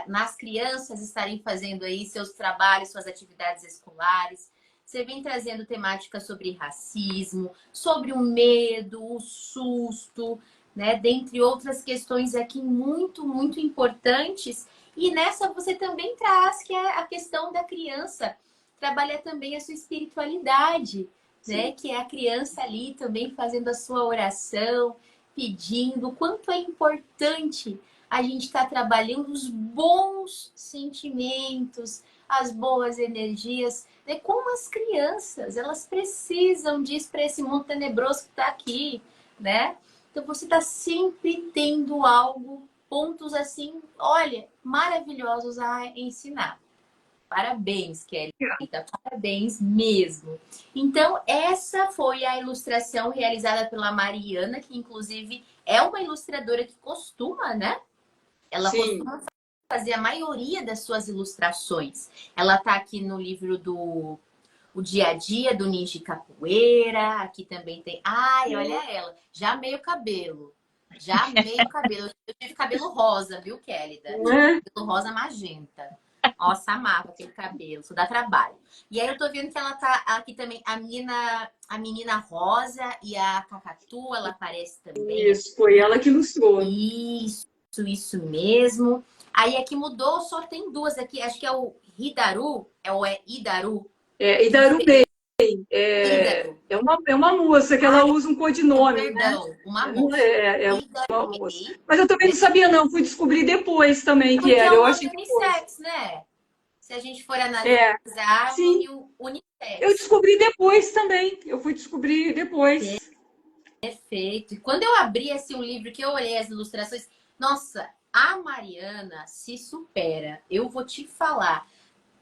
[SPEAKER 1] Nas crianças estarem fazendo aí seus trabalhos, suas atividades escolares. Você vem trazendo temáticas sobre racismo, sobre o medo, o susto, né? Dentre outras questões aqui muito, muito importantes. E nessa você também traz que é a questão da criança trabalhar também a sua espiritualidade, né? Que é a criança ali também fazendo a sua oração, pedindo o quanto é importante a gente estar trabalhando os bons sentimentos, as boas energias, né? Como as crianças, elas precisam disso para esse mundo tenebroso que está aqui, né? Então você está sempre tendo algo, pontos assim, olha, maravilhosos a ensinar. Parabéns, Kélida, parabéns mesmo. Então, essa foi a ilustração realizada pela Mariana, que inclusive é uma ilustradora que costuma, né? Ela costuma fazer a maioria das suas ilustrações. Ela tá aqui no livro do O Dia a Dia, do Ninja Capoeira. Aqui também tem... Ai, olha ela. Já amei o cabelo. Já amei o cabelo. Eu tive cabelo rosa, viu, Kélida? Cabelo rosa magenta. Nossa, amava aquele cabelo. Isso dá trabalho. E aí eu tô vendo que ela tá aqui também. A menina rosa e a Cacatu, ela aparece também.
[SPEAKER 2] Isso, foi ela que ilustrou.
[SPEAKER 1] Isso mesmo. Aí aqui mudou, só tem duas aqui. Acho que é o Hidaru, ou é Idaru?
[SPEAKER 2] É, Idaru Bey. É uma moça que ela usa um codinome.
[SPEAKER 1] Perdão,
[SPEAKER 2] né?
[SPEAKER 1] uma moça.
[SPEAKER 2] É uma moça. Mas eu também não sabia, não. Fui descobrir depois também que era. Eu achei
[SPEAKER 1] unissex, né? Se a gente for analisar, o unissex.
[SPEAKER 2] Eu descobri depois também. Eu fui descobrir depois.
[SPEAKER 1] Perfeito. E quando eu abri assim, um livro que eu olhei as ilustrações, nossa, a Mariana se supera. Eu vou te falar.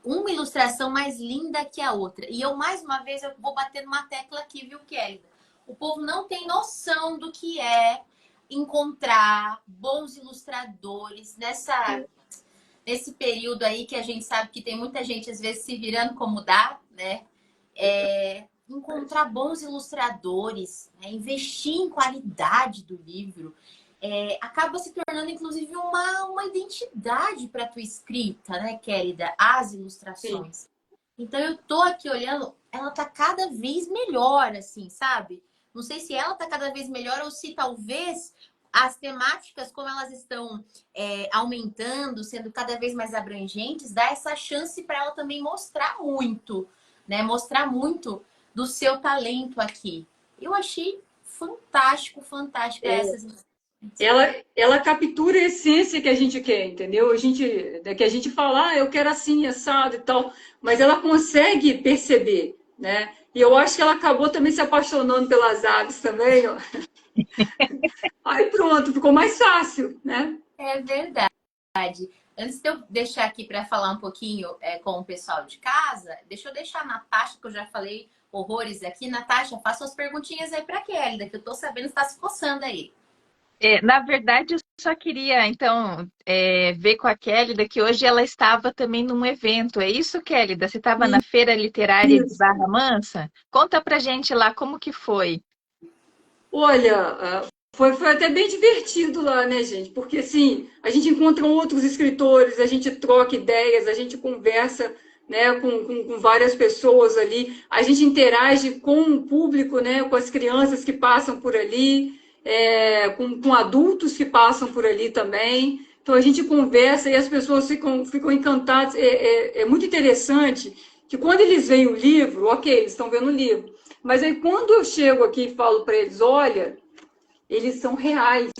[SPEAKER 1] Uma ilustração mais linda que a outra. E eu, mais uma vez, eu vou bater numa tecla aqui, viu, Kélida? O povo não tem noção do que é encontrar bons ilustradores nesse período aí que a gente sabe que tem muita gente, às vezes, se virando como dá, né? Encontrar bons ilustradores, né? Investir em qualidade do livro. Acaba se tornando, inclusive, uma identidade para a tua escrita, né, Kélida? As ilustrações. Sim. Então, eu tô aqui olhando, ela tá cada vez melhor, assim, sabe? Não sei se ela tá cada vez melhor ou se talvez as temáticas, como elas estão aumentando, sendo cada vez mais abrangentes, dá essa chance para ela também mostrar muito, né? Mostrar muito do seu talento aqui. Eu achei fantástico essas ilustrações.
[SPEAKER 2] Ela captura a essência que a gente quer, entendeu? Que a gente fala, eu quero assim, assado e tal, mas ela consegue perceber, né? E eu acho que ela acabou também se apaixonando pelas aves também, ó. Aí pronto, ficou mais fácil, né?
[SPEAKER 1] É verdade. Antes de eu deixar aqui para falar um pouquinho com o pessoal de casa, deixa eu deixar a Natasha, que eu já falei horrores aqui. Natasha, faça umas perguntinhas aí para a Kélida, que eu tô sabendo que está se coçando aí.
[SPEAKER 3] Na verdade, eu só queria, então, ver com a Kélida que hoje ela estava também num evento. É isso, Kélida? Você estava na Feira Literária de Barra Mansa? Conta pra gente lá como que foi.
[SPEAKER 2] Olha, foi até bem divertido lá, né, gente? Porque, assim, a gente encontra outros escritores, a gente troca ideias, a gente conversa, né, com várias pessoas ali, a gente interage com o público, né, com as crianças que passam por ali. Com adultos que passam por ali também. Então a gente conversa e as pessoas ficam encantadas. É muito interessante que quando eles veem o livro, ok, eles estão vendo o livro, mas aí quando eu chego aqui e falo para eles, olha, eles são reais,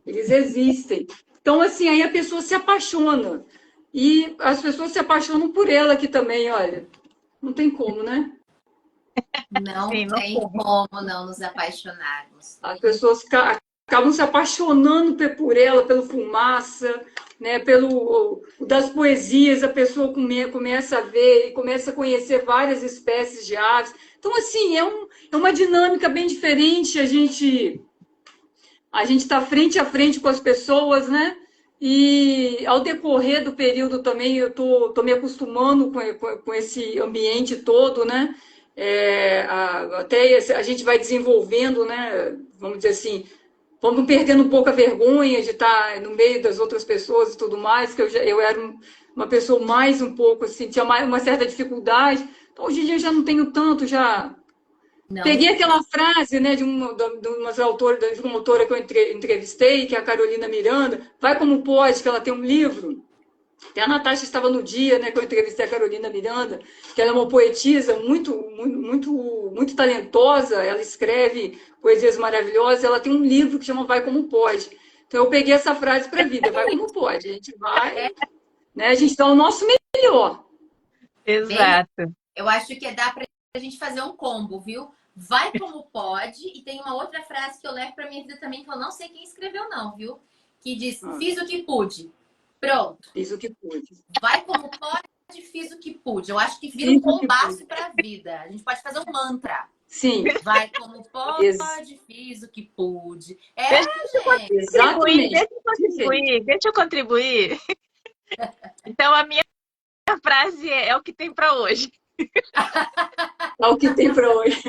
[SPEAKER 2] eles existem. Então, assim, aí a pessoa se apaixona. e as pessoas se apaixonam por ela aqui também, olha. Não tem como, né?
[SPEAKER 1] Não
[SPEAKER 3] Sim, não
[SPEAKER 1] tem
[SPEAKER 3] tem.
[SPEAKER 1] como não nos apaixonarmos.
[SPEAKER 2] As pessoas acabam se apaixonando por ela, pelo Fumaça, né? Pelo das poesias, a pessoa começa a ver e começa a conhecer várias espécies de aves. Então, assim, é uma dinâmica bem diferente. A gente está frente a frente com as pessoas, né? E ao decorrer do período também eu tô me acostumando com esse ambiente todo, né? Até a gente vai desenvolvendo, né? Vamos dizer assim, vamos perdendo um pouco a vergonha de estar no meio das outras pessoas e tudo mais, que eu era uma pessoa mais um pouco assim, tinha mais uma certa dificuldade. Então, hoje em dia eu já não tenho tanto, já
[SPEAKER 1] Não,
[SPEAKER 2] peguei aquela frase, né, de uma autora que eu entrevistei, que é a Carolina Miranda, vai como pode, que ela tem um livro. Até a Natasha estava no dia, né, que eu entrevistei a Carolina Miranda, que ela é uma poetisa muito talentosa, ela escreve poesias maravilhosas, ela tem um livro que chama Vai Como Pode. Então eu peguei essa frase para a vida, vai como pode. A gente vai, né, a gente dá o nosso melhor.
[SPEAKER 1] bem,
[SPEAKER 3] Exato.
[SPEAKER 1] eu acho que dá pra gente fazer um combo, viu? Vai como pode. E tem uma outra frase que eu levo pra minha vida também, que eu não sei quem escreveu, não, viu? Que diz: fiz o que pude. Pronto.
[SPEAKER 2] Fiz o que pude.
[SPEAKER 1] Vai como pode, fiz o que pude. Eu acho que vira um
[SPEAKER 2] Fiz o que
[SPEAKER 1] combaço
[SPEAKER 2] pude.
[SPEAKER 1] pra vida. A gente pode fazer um mantra.
[SPEAKER 2] Sim,
[SPEAKER 1] Vai como pode, fiz o que pude.
[SPEAKER 3] Deixa eu
[SPEAKER 1] Gente.
[SPEAKER 3] contribuir,
[SPEAKER 2] exatamente.
[SPEAKER 3] deixa eu contribuir, deixa eu contribuir. Então, a minha frase é o que tem para hoje.
[SPEAKER 2] É o que tem para hoje.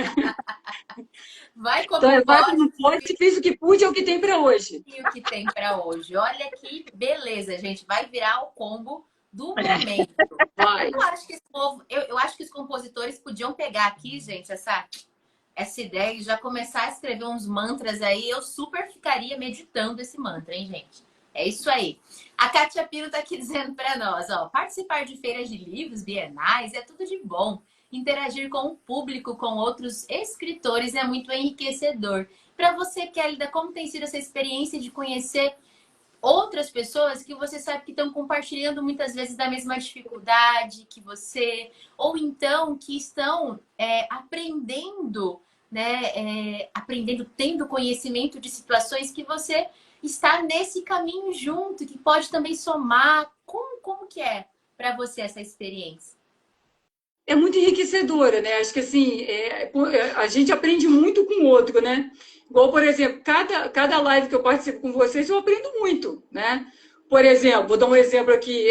[SPEAKER 1] Vai
[SPEAKER 2] Então,
[SPEAKER 1] como
[SPEAKER 2] vai
[SPEAKER 1] pode,
[SPEAKER 2] como pode, fiz o que pude, é o que tem para hoje.
[SPEAKER 1] e o que tem para hoje. Olha que beleza, gente. Vai virar o combo do momento.
[SPEAKER 2] Vai.
[SPEAKER 1] Eu acho que esse povo, eu acho que os compositores podiam pegar aqui, gente, essa ideia e já começar a escrever uns mantras aí. Eu super ficaria meditando esse mantra, hein, gente? É isso aí. A Kátia Piro tá aqui dizendo para nós, ó, participar de feiras de livros, bienais, é tudo de bom. Interagir com o público, com outros escritores é muito enriquecedor. Para você, Kélida, como tem sido essa experiência de conhecer outras pessoas que você sabe que estão compartilhando muitas vezes da mesma dificuldade que você, ou então que estão aprendendo, né? Aprendendo, tendo conhecimento de situações que você está nesse caminho junto, que pode também somar. Como que é para você essa experiência?
[SPEAKER 2] É muito enriquecedora, né? Acho que assim, a gente aprende muito com o outro, né? Igual, por exemplo, cada live que eu participo com vocês, eu aprendo muito, né? Por exemplo, vou dar um exemplo aqui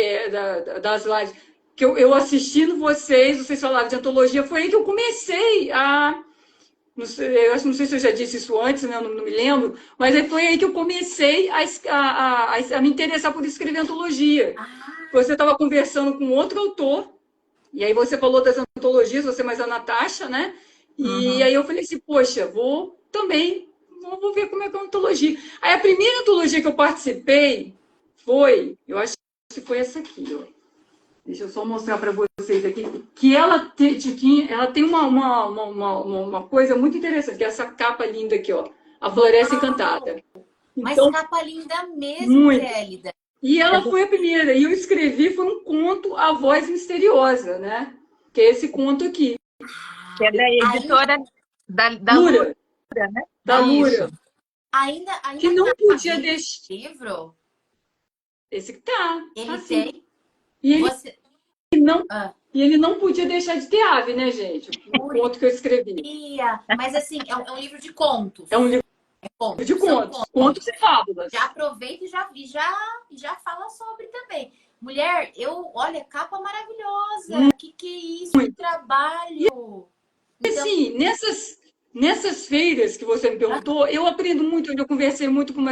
[SPEAKER 2] das lives que eu assistindo vocês falaram de antologia, foi aí que eu comecei a. Não sei se eu já disse isso antes, né? Eu não me lembro, mas foi aí que eu comecei a me interessar por escrever antologia. Você estava conversando com outro autor. E aí você falou das antologias, você mais a Natasha, né? E aí eu falei assim, poxa, vou ver como é que é a antologia. Aí a primeira antologia que eu participei eu acho que foi essa aqui, ó. Deixa eu só mostrar para vocês aqui, que ela tem uma coisa muito interessante, que é essa capa linda aqui, ó, A Floresta Encantada.
[SPEAKER 1] Mas
[SPEAKER 2] Então,
[SPEAKER 1] capa linda mesmo,
[SPEAKER 2] muito.
[SPEAKER 1] Kélida.
[SPEAKER 2] E ela foi a primeira. E eu escrevi, foi um conto, A Voz Misteriosa, né? Que é esse conto aqui.
[SPEAKER 3] Que é da editora da
[SPEAKER 2] Lura.
[SPEAKER 3] Lura, né?
[SPEAKER 2] Da Lura.
[SPEAKER 1] Ainda
[SPEAKER 2] Que não
[SPEAKER 1] tá
[SPEAKER 2] podia deixar.
[SPEAKER 1] livro?
[SPEAKER 2] Esse que tá.
[SPEAKER 1] Ele
[SPEAKER 2] assim.
[SPEAKER 1] tem.
[SPEAKER 2] E ele,
[SPEAKER 1] Você...
[SPEAKER 2] não, e ele não podia deixar de ter ave, né, gente? O conto que eu escrevi.
[SPEAKER 1] Mas assim, é um livro de contos.
[SPEAKER 2] É um livro
[SPEAKER 1] Contos.
[SPEAKER 2] de contos. Contos e fábulas.
[SPEAKER 1] Já aproveita e já fala sobre também. Mulher, olha, capa maravilhosa. Que é isso? Que trabalho.
[SPEAKER 2] E assim, nessas feiras que você me perguntou, eu aprendo muito, eu conversei muito com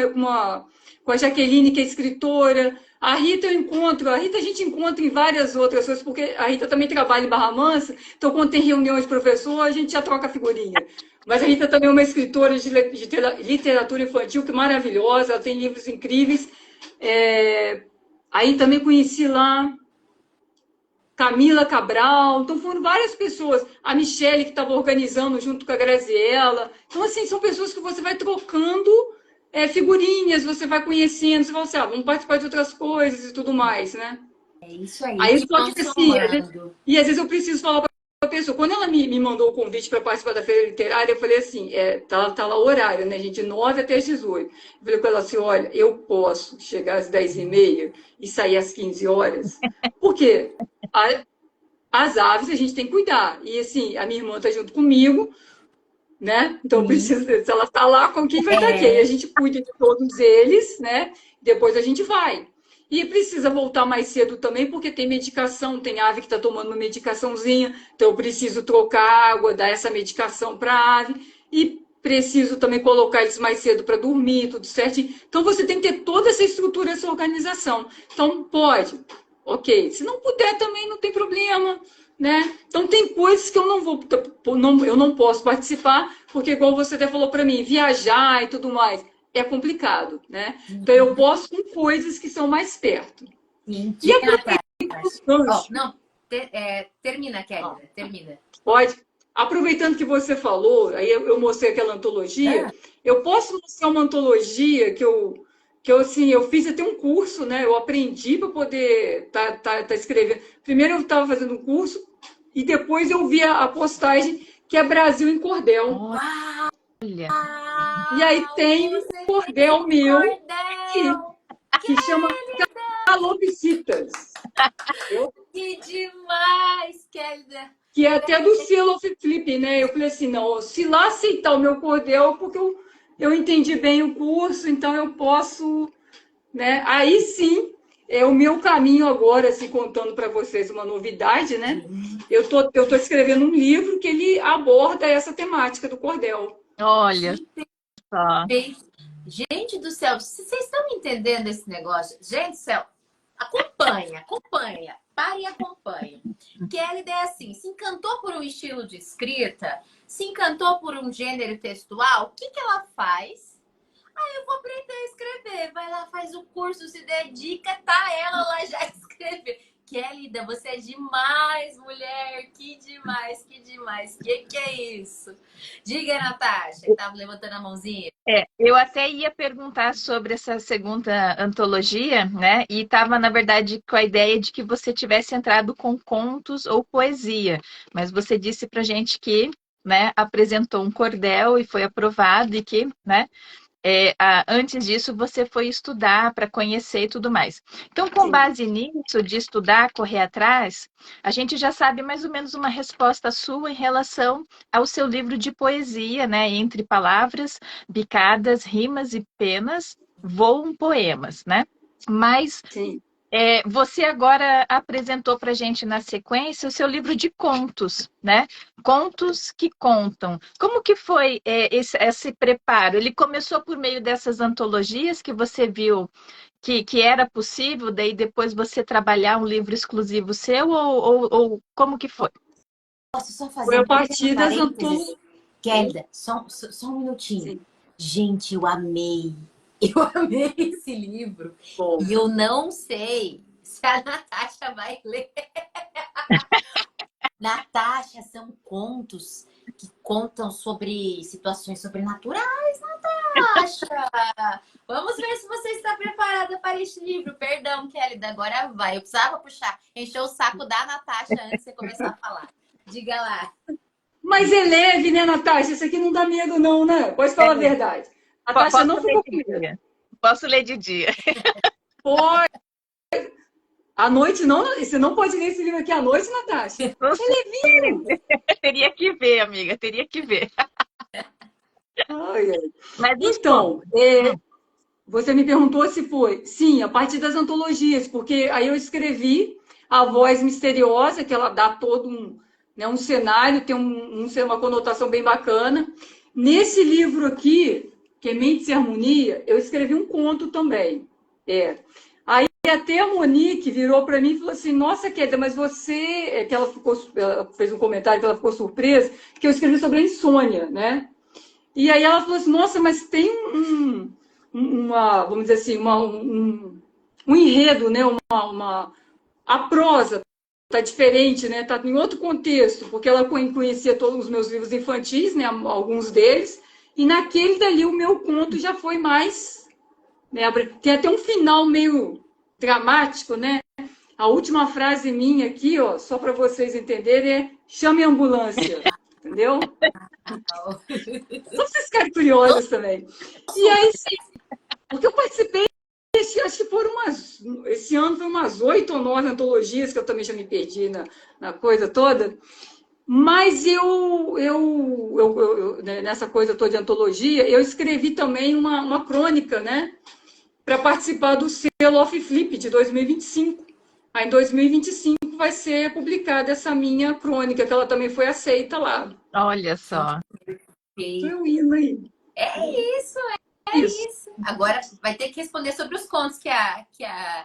[SPEAKER 2] a Jaqueline, que é escritora. A Rita a gente encontra em várias outras coisas, porque a Rita também trabalha em Barra Mansa, então quando tem reuniões de professor, a gente já troca figurinha. Mas a Rita também é uma escritora de literatura infantil que é maravilhosa, ela tem livros incríveis. Aí também conheci lá Camila Cabral, então foram várias pessoas. A Michele, que estava organizando junto com a Graziella. Então, assim, são pessoas que você vai trocando figurinhas, você vai conhecendo, você fala assim, vamos participar de outras coisas e tudo mais, né?
[SPEAKER 1] É isso aí,
[SPEAKER 2] Aí
[SPEAKER 1] te
[SPEAKER 2] só que assim,
[SPEAKER 1] consolando.
[SPEAKER 2] e às vezes eu preciso falar para a pessoa. Quando ela me mandou o convite para participar da feira literária, eu falei assim, tá lá o horário, né, gente, de 9 até as 18. Eu falei com ela assim, olha, eu posso chegar às 10h30 e sair às 15 horas, porque as aves a gente tem que cuidar. E assim, a minha irmã está junto comigo, né? Então eu
[SPEAKER 1] Sim.
[SPEAKER 2] preciso, se ela está lá, com quem vai estar aqui? Aí a
[SPEAKER 1] É,
[SPEAKER 2] gente cuida de todos eles, né? Depois a gente vai. E precisa voltar mais cedo também, porque tem medicação, tem ave que está tomando uma medicaçãozinha, então eu preciso trocar água, dar essa medicação para a ave, e preciso também colocar eles mais cedo para dormir, tudo certinho. Então você tem que ter toda essa estrutura, essa organização. Então pode, ok. Se não puder também não tem problema, né? Então tem coisas que eu não vou, eu não posso participar, porque igual você até falou para mim, viajar e tudo mais é complicado, né? Então eu posso com coisas que são mais perto.
[SPEAKER 1] sim.
[SPEAKER 2] E
[SPEAKER 1] Diga,
[SPEAKER 2] aproveitando
[SPEAKER 1] Natasha.
[SPEAKER 2] o
[SPEAKER 1] Ó,
[SPEAKER 2] gancho,
[SPEAKER 1] não, termina, Kelly, termina.
[SPEAKER 2] pode, aproveitando que você falou, aí eu mostrei aquela antologia,
[SPEAKER 1] Ah,
[SPEAKER 2] eu posso mostrar uma antologia que eu assim, eu fiz até um curso, né? Eu aprendi para poder tá escrevendo. Primeiro eu estava fazendo um curso e depois eu vi a postagem que é Brasil em Cordel.
[SPEAKER 3] Olha,
[SPEAKER 2] E aí tem um
[SPEAKER 1] você fez
[SPEAKER 2] cordel
[SPEAKER 1] um
[SPEAKER 2] meu aqui,
[SPEAKER 1] cordel.
[SPEAKER 2] que chama Calopsitas,
[SPEAKER 1] Que demais, Kelly.
[SPEAKER 2] que é até do selo Flip, né? Eu falei assim, não, se lá aceitar o meu cordel, porque eu entendi bem o curso, então eu posso, né? Aí sim, é o meu caminho agora, assim, contando para vocês uma novidade, né? Eu tô escrevendo um livro que ele aborda essa temática do cordel.
[SPEAKER 3] olha
[SPEAKER 1] Que
[SPEAKER 3] só.
[SPEAKER 1] perfeito. Gente do céu, vocês estão entendendo esse negócio? Gente do céu, acompanha, acompanha. Pare e acompanha. Kelly é assim, se encantou por um estilo de escrita, se encantou por um gênero textual, o que que ela faz? Eu vou aprender a escrever. Vai lá, faz o curso, se dedica, tá ela lá já escrever. Kelly, você é demais, mulher. Que demais, que demais. Que é isso? Diga, Natasha, que tava levantando a mãozinha.
[SPEAKER 3] Eu até ia perguntar sobre essa segunda antologia, né? E estava, na verdade, com a ideia de que você tivesse entrado com contos ou poesia, mas você disse para gente que, né, apresentou um cordel e foi aprovado e que, né, antes disso você foi estudar para conhecer e tudo mais. Então, com
[SPEAKER 2] Sim,
[SPEAKER 3] base nisso, de estudar, correr atrás, a gente já sabe mais ou menos uma resposta sua em relação ao seu livro de poesia, né? Entre palavras, bicadas, rimas e penas, voam poemas, né? Mas
[SPEAKER 2] sim.
[SPEAKER 3] você agora apresentou para a gente na sequência o seu livro de contos, né? Contos que contam. Como que foi esse preparo? Ele começou por meio dessas antologias que você viu que era possível, daí depois você trabalhar um livro exclusivo seu, ou como que foi?
[SPEAKER 1] Posso só
[SPEAKER 2] Foi
[SPEAKER 1] fazer
[SPEAKER 2] a
[SPEAKER 1] um pequeno
[SPEAKER 2] partir das
[SPEAKER 1] parênteses?
[SPEAKER 2] antologias.
[SPEAKER 1] Kelly, só um minutinho.
[SPEAKER 2] Sim,
[SPEAKER 1] Gente, eu amei. Eu amei esse livro.
[SPEAKER 2] bom.
[SPEAKER 1] E eu não sei se a Natasha vai ler. Natasha, são contos que contam sobre situações sobrenaturais, Natasha. Vamos ver se você está preparada para este livro. Perdão, Kelly, agora vai. Eu precisava puxar, encher o saco da Natasha antes de você começar a falar. Diga lá.
[SPEAKER 2] Mas é leve, né, Natasha? Isso aqui não dá medo, não, né? Pode falar a verdade. A Natasha
[SPEAKER 3] Posso
[SPEAKER 2] não
[SPEAKER 3] ler
[SPEAKER 2] ficou com
[SPEAKER 3] de
[SPEAKER 2] medo.
[SPEAKER 3] dia? Posso ler de dia?
[SPEAKER 2] Pode. À noite, não. Você não pode ler esse livro aqui à noite, Natasha.
[SPEAKER 3] Não
[SPEAKER 2] É
[SPEAKER 3] sei.
[SPEAKER 2] levinho.
[SPEAKER 3] Teria que ver, amiga, teria que ver.
[SPEAKER 2] Ai, ai.
[SPEAKER 3] Mas os
[SPEAKER 2] Então,
[SPEAKER 3] contos.
[SPEAKER 2] você me perguntou se foi. Sim, a partir das antologias, porque aí eu escrevi A Voz Misteriosa, que ela dá todo né, um cenário, tem uma conotação bem bacana. Nesse livro aqui, que é Mente e Harmonia, eu escrevi um conto também. Aí até a Monique virou para mim e falou assim: Nossa, Kézia, mas você. Ela fez um comentário que ela ficou surpresa, que eu escrevi sobre a insônia, né? E aí ela falou assim: Nossa, mas tem vamos dizer assim, um enredo, né? A prosa tá diferente, né? Tá em outro contexto, porque ela conhecia todos os meus livros infantis, né? Alguns deles, e naquele dali o meu conto já foi mais, né? Tem até um final meio dramático, né? A última frase minha aqui, ó, só para vocês entenderem, é chame a ambulância, entendeu? Só para vocês ficarem curiosos também. E aí, sim, porque eu participei, acho que foram esse ano foi umas 8 ou 9 antologias, que eu também já me perdi na coisa toda. Mas né, nessa coisa toda de antologia, eu escrevi também uma crônica, né? Para participar do selo Off Flip de 2025. Aí, em 2025, vai ser publicada essa minha crônica, que ela também foi aceita lá.
[SPEAKER 3] Olha só.
[SPEAKER 2] Eu indo aí.
[SPEAKER 1] É isso, isso. Agora vai ter que responder sobre os contos que a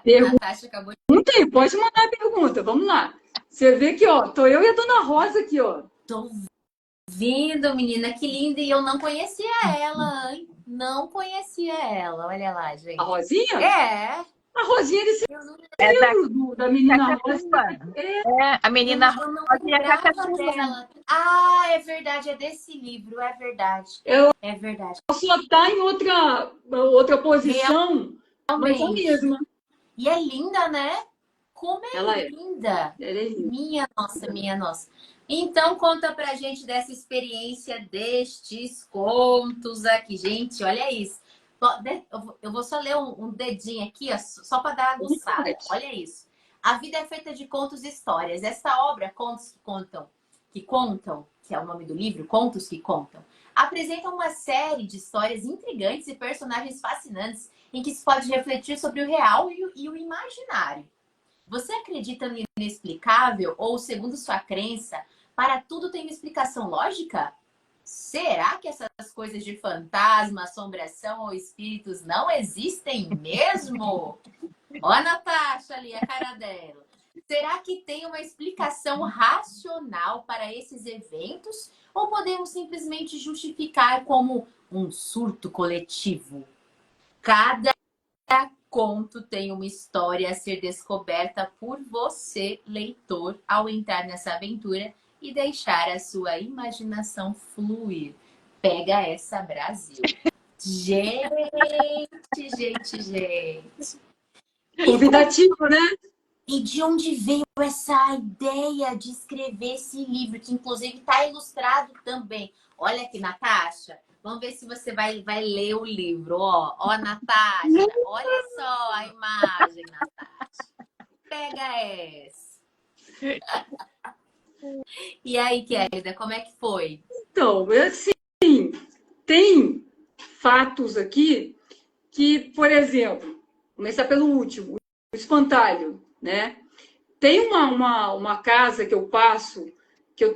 [SPEAKER 1] Natasha acabou de...
[SPEAKER 2] Pergunta aí, pode mandar a pergunta, vamos lá. Você vê que, ó, tô eu e a Dona Rosa aqui, ó.
[SPEAKER 1] Tô vendo, menina, que linda. E eu não conhecia ela, hein? Não conhecia ela. Olha lá, gente.
[SPEAKER 2] A Rosinha?
[SPEAKER 1] É.
[SPEAKER 2] A Rosinha desse livro da menina Rosa.
[SPEAKER 3] A menina
[SPEAKER 1] Rosa
[SPEAKER 3] e a Cacatua.
[SPEAKER 1] Ah, é verdade, é desse livro, é verdade. É verdade.
[SPEAKER 2] Só tá em outra posição, mas é a mesma.
[SPEAKER 1] E é linda, né? Como
[SPEAKER 2] ela
[SPEAKER 1] linda.
[SPEAKER 2] Ela é linda.
[SPEAKER 1] Minha nossa, minha nossa. Então, conta pra gente dessa experiência destes contos aqui. Gente, olha isso. Eu vou só ler um dedinho aqui, ó, só para dar aguçada. Olha isso. A vida é feita de contos e histórias. Esta obra, Contos que Contam, que é o nome do livro, Contos que Contam, apresenta uma série de histórias intrigantes e personagens fascinantes em que se pode refletir sobre o real e o imaginário. Você acredita no inexplicável ou, segundo sua crença, para tudo tem uma explicação lógica? Será que essas coisas de fantasma, assombração ou espíritos não existem mesmo? Ó a Natasha ali, a cara dela. Será que tem uma explicação racional para esses eventos? Ou podemos simplesmente justificar como um surto coletivo? Cada conto tem uma história a ser descoberta por você, leitor, ao entrar nessa aventura e deixar a sua imaginação fluir. Pega essa, Brasil. Gente.
[SPEAKER 2] Convidativo, né?
[SPEAKER 1] E de onde veio essa ideia de escrever esse livro, que inclusive está ilustrado também? Olha aqui, Natasha. Vamos ver se você vai ler o livro. Ó, Natasha. Olha só a imagem, Natasha. Pega essa. E aí, querida, como é que foi?
[SPEAKER 2] Então, assim, tem fatos aqui que, por exemplo, começar pelo último, o espantalho, né? Tem uma casa que eu passo, que eu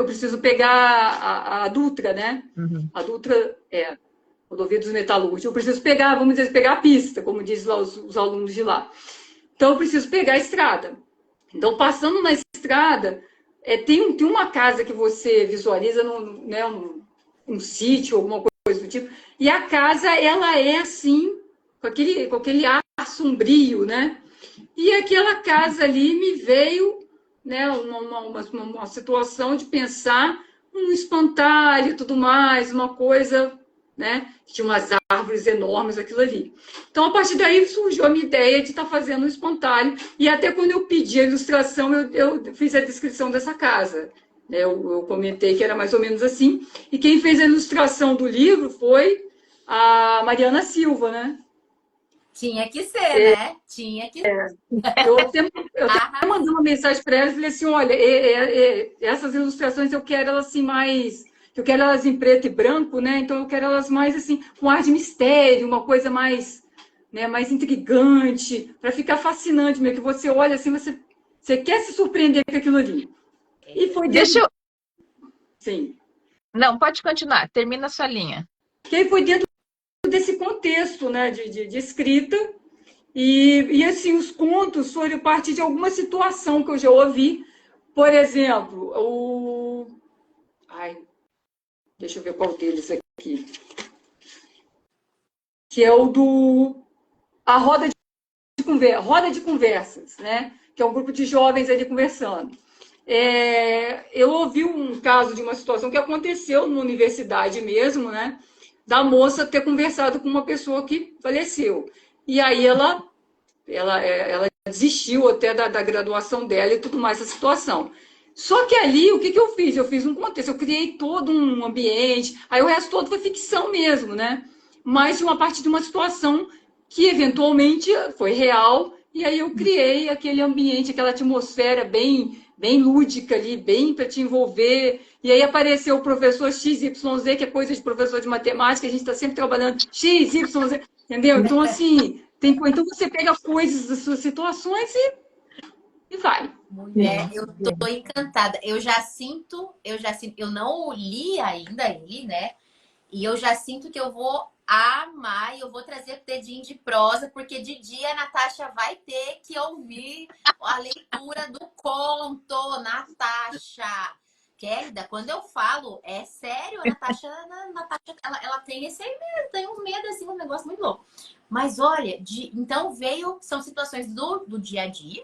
[SPEAKER 2] preciso pegar a Dutra, né?
[SPEAKER 3] Uhum.
[SPEAKER 2] A Dutra é Rodovia dos Metalúrgicos. Eu preciso pegar, vamos dizer, pegar a pista, como dizem lá os alunos de lá. Então, eu preciso pegar a estrada. Então, passando na estrada, tem uma casa que você visualiza, né, um sítio, alguma coisa do tipo, e a casa, ela é assim, com aquele ar sombrio, né? E aquela casa ali me veio, né, uma situação de pensar um espantalho e tudo mais, uma coisa, né? Tinha umas árvores enormes, aquilo ali. Então, a partir daí surgiu a minha ideia de estar fazendo um espantalho. E até quando eu pedi a ilustração, eu fiz a descrição dessa casa. Eu comentei que era mais ou menos assim. E quem fez a ilustração do livro foi a Mariana Silva, né?
[SPEAKER 1] Tinha que ser, né? Tinha que ser.
[SPEAKER 2] Eu até mandei uma mensagem para ela e falei assim, olha, essas ilustrações eu quero elas assim mais... Eu quero elas em preto e branco, né? Então eu quero elas mais assim, com ar de mistério, uma coisa mais, né, mais intrigante, para ficar fascinante mesmo, que você olha assim, você quer se surpreender com aquilo ali. E foi
[SPEAKER 3] Deixa eu...
[SPEAKER 2] Sim.
[SPEAKER 3] Não, pode continuar, termina a sua linha.
[SPEAKER 2] Que aí foi dentro desse contexto, né, de escrita, e assim, os contos foram a partir de alguma situação que eu já ouvi. Por exemplo, deixa eu ver qual deles aqui. Que é o a roda de conversas, né? Que é um grupo de jovens ali conversando. Eu ouvi um caso de uma situação que aconteceu na universidade mesmo, né? Da moça ter conversado com uma pessoa que faleceu. E aí ela ela desistiu até da graduação dela e tudo mais, essa situação. Só que ali, o que, que eu fiz? Eu fiz um contexto, eu criei todo um ambiente, aí o resto todo foi ficção mesmo, né? Mas de uma parte de uma situação que eventualmente foi real, e aí eu criei aquele ambiente, aquela atmosfera bem lúdica ali, bem para te envolver. E aí apareceu o professor XYZ, que é coisa de professor de matemática, a gente está sempre trabalhando XYZ, entendeu? Então, assim, então você pega coisas das suas situações e vai.
[SPEAKER 1] Mulher, eu tô encantada. Eu não li ainda ele, né? E eu já sinto que eu vou amar e eu vou trazer dedinho de prosa, porque de dia a Natasha vai ter que ouvir a leitura do conto, Natasha. Querida, quando eu falo, é sério, a Natasha ela tem esse medo, tem um medo, assim, um negócio muito louco. Mas olha, então são situações do dia a dia,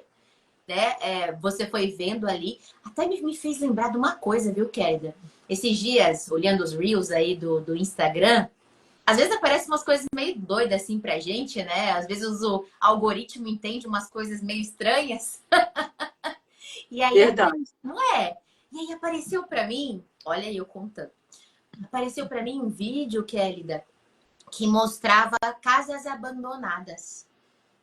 [SPEAKER 1] né? Você foi vendo ali, até me fez lembrar de uma coisa, viu, querida? Esses dias, olhando os Reels aí do Instagram, às vezes aparecem umas coisas meio doidas assim pra gente, né? Às vezes o algoritmo entende umas coisas meio estranhas. E aí,
[SPEAKER 2] Verdade.
[SPEAKER 1] não é? E aí apareceu pra mim, olha aí eu contando. Apareceu pra mim um vídeo, Kélida, que mostrava casas abandonadas.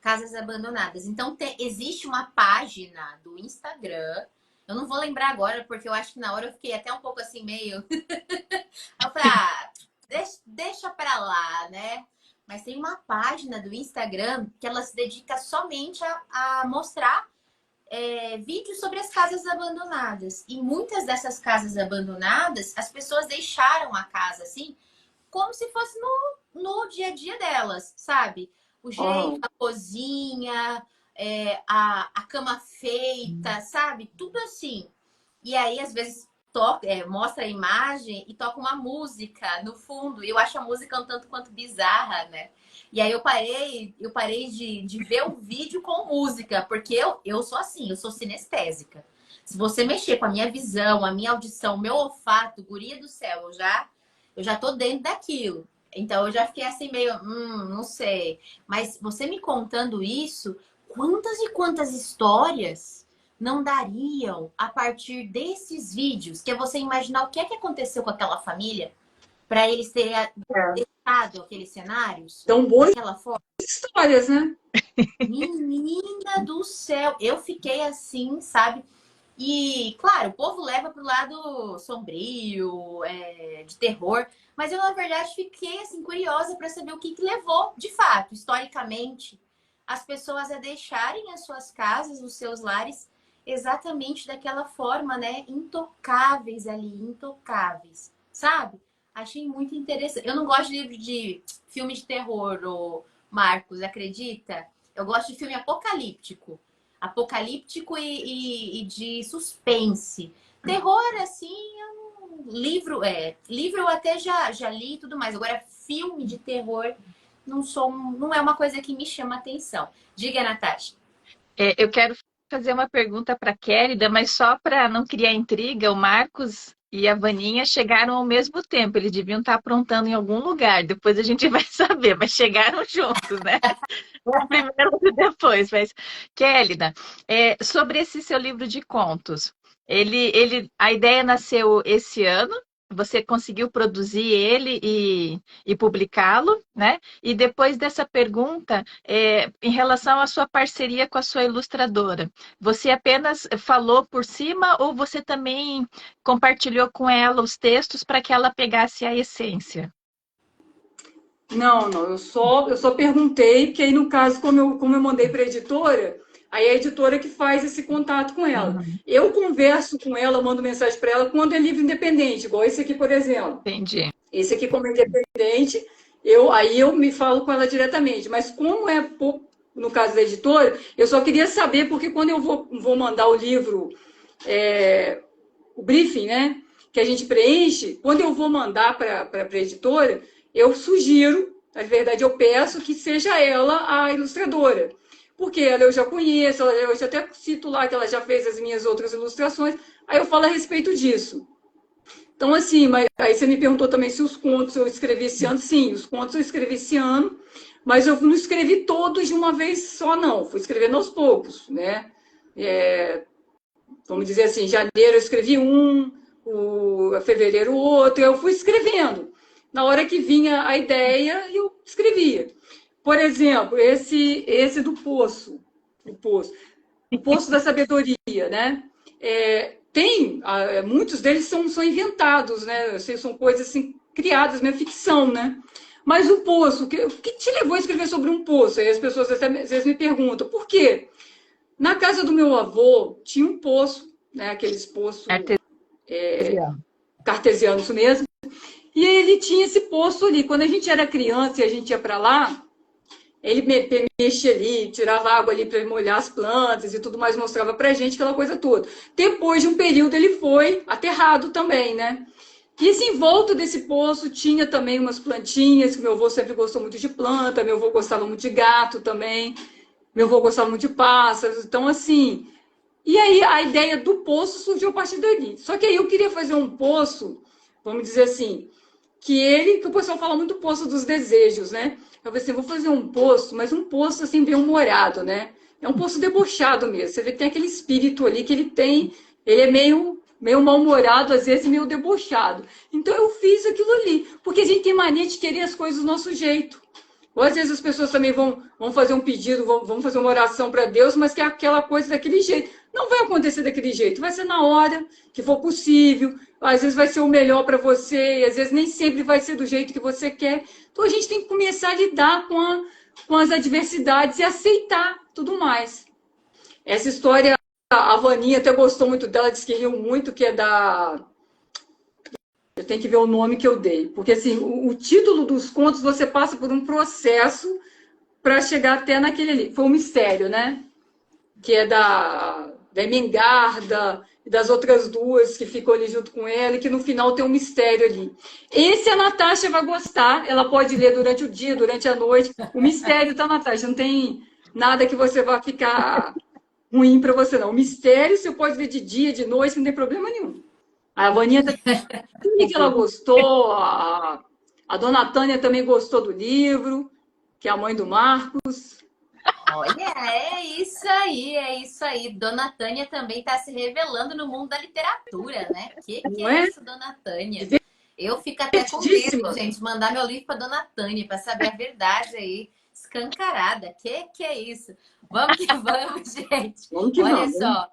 [SPEAKER 1] Casas abandonadas. Então, existe uma página do Instagram. Eu não vou lembrar agora, porque eu acho que na hora eu fiquei até um pouco assim, meio. Aí eu falei, deixa pra lá, né? Mas tem uma página do Instagram que ela se dedica somente a mostrar vídeos sobre as casas abandonadas. E muitas dessas casas abandonadas, as pessoas deixaram a casa assim, como se fosse no dia a dia delas, sabe? O jeito,
[SPEAKER 2] Oh,
[SPEAKER 1] a cozinha, a cama feita, sabe? Tudo assim. E aí, às vezes, mostra a imagem e toca uma música no fundo. E eu acho a música um tanto quanto bizarra, né? E aí eu parei de ver o vídeo com música, porque eu sou assim, eu sou sinestésica. Se você mexer com a minha visão, a minha audição, o meu olfato, guria do céu, eu já tô dentro daquilo. Então eu já fiquei assim meio, não sei. Mas você me contando isso, quantas e quantas histórias não dariam a partir desses vídeos, que é você imaginar o que é que aconteceu com aquela família para eles terem
[SPEAKER 2] é.
[SPEAKER 1] deixado aqueles cenários
[SPEAKER 2] Então, boas
[SPEAKER 1] daquela forma.
[SPEAKER 2] histórias, né?
[SPEAKER 1] Menina do céu, eu fiquei assim, sabe? E, claro, o povo leva pro lado sombrio, de terror, mas eu, na verdade, fiquei assim, curiosa para saber o que levou, de fato, historicamente, as pessoas a deixarem as suas casas, os seus lares, exatamente daquela forma, né? Intocáveis ali, intocáveis, sabe? Achei muito interessante. Eu não gosto de livro de filme de terror, ô Marcos, acredita? Eu gosto de filme apocalíptico. Apocalíptico e de suspense. Terror, assim, livro eu até já li e tudo mais. Agora, filme de terror não é uma coisa que me chama atenção. Diga, Natasha.
[SPEAKER 3] Eu quero fazer uma pergunta para a Kérida, mas só para não criar intriga, o Marcos e a Vaninha chegaram ao mesmo tempo. Eles deviam estar aprontando em algum lugar. Depois a gente vai saber, mas chegaram juntos, né? Um primeiro e depois. Mas, Kélida, sobre esse seu livro de contos, a ideia nasceu esse ano. Você conseguiu produzir ele e publicá-lo, né? E depois dessa pergunta, em relação à sua parceria com a sua ilustradora, você apenas falou por cima ou você também compartilhou com ela os textos para que ela pegasse a essência?
[SPEAKER 2] Não, eu só perguntei, porque aí no caso, como eu mandei para a editora, aí é a editora que faz esse contato com ela.
[SPEAKER 3] Uhum,
[SPEAKER 2] Eu converso com ela, mando mensagem para ela quando é livro independente, igual esse aqui, por exemplo.
[SPEAKER 3] entendi.
[SPEAKER 2] Esse aqui, como é independente, aí eu me falo com ela diretamente. Mas como é no caso da editora, eu só queria saber, porque quando eu vou mandar o livro, o briefing, né? Que a gente preenche, quando eu vou mandar para a editora, eu sugiro, na verdade, eu peço que seja ela a ilustradora. Porque ela eu já conheço, eu já até cito lá que ela já fez as minhas outras ilustrações, aí eu falo a respeito disso. Então, assim, mas aí você me perguntou também se os contos eu escrevi esse ano. Sim, os contos eu escrevi esse ano, mas eu não escrevi todos de uma vez só, não. Fui escrevendo aos poucos, né? Vamos dizer assim, em janeiro eu escrevi um, fevereiro outro, eu fui escrevendo. Na hora que vinha a ideia, eu escrevia. Por exemplo, esse do Poço, o Poço da Sabedoria, né? Muitos deles são inventados, né? São coisas assim, criadas, minha ficção, né? Mas o Poço, o que te levou a escrever sobre um poço? Aí as pessoas até, às vezes me perguntam, por quê? Na casa do meu avô tinha um poço, né? Aqueles poços cartesianos mesmo, e ele tinha esse poço ali. Quando a gente era criança e a gente ia para lá, ele mexia ali, tirava água ali para molhar as plantas e tudo mais, mostrava para a gente aquela coisa toda. Depois de um período, ele foi aterrado também, né? E assim, em volta desse poço tinha também umas plantinhas, que meu avô sempre gostou muito de planta, meu avô gostava muito de gato também, meu avô gostava muito de pássaros. Então, assim, e aí a ideia do poço surgiu a partir dali. Só que aí eu queria fazer um poço, vamos dizer assim, que o pessoal fala muito poço dos desejos, né? Eu falei assim, vou fazer um poço, mas um poço assim bem humorado, né? É um poço debochado mesmo. Você vê que tem aquele espírito ali que ele é meio mal-humorado, às vezes meio debochado. Então eu fiz aquilo ali, porque a gente tem mania de querer as coisas do nosso jeito. Ou às vezes as pessoas também vão fazer um pedido, vão fazer uma oração para Deus, mas que é aquela coisa daquele jeito. Não vai acontecer daquele jeito, vai ser na hora que for possível, às vezes vai ser o melhor para você, e às vezes nem sempre vai ser do jeito que você quer. Então a gente tem que começar a lidar com as adversidades e aceitar tudo mais. Essa história, a Vaninha até gostou muito dela, disse que riu muito, que é da... Eu tenho que ver o nome que eu dei. Porque, assim, o título dos contos, você passa por um processo para chegar até naquele ali. Foi um mistério, né? Que é da Emengarda e das outras duas que ficam ali junto com ela, e que no final tem um mistério ali. Esse a Natasha vai gostar. Ela pode ler durante o dia, durante a noite. O mistério tá, Natasha? Não tem nada que você vá ficar ruim para você, não. O mistério você pode ver de dia, de noite, não tem problema nenhum. A Vaninha que ela gostou, a dona Tânia também gostou do livro, que é a mãe do Marcos.
[SPEAKER 1] Olha, é isso aí, é isso aí. Dona Tânia também está se revelando no mundo da literatura, né? Que é isso, Dona Tânia? Eu fico até com medo, gente, mandar meu livro para Dona Tânia para saber a verdade aí, escancarada. Que é isso? Vamos que vamos, gente. Olha só,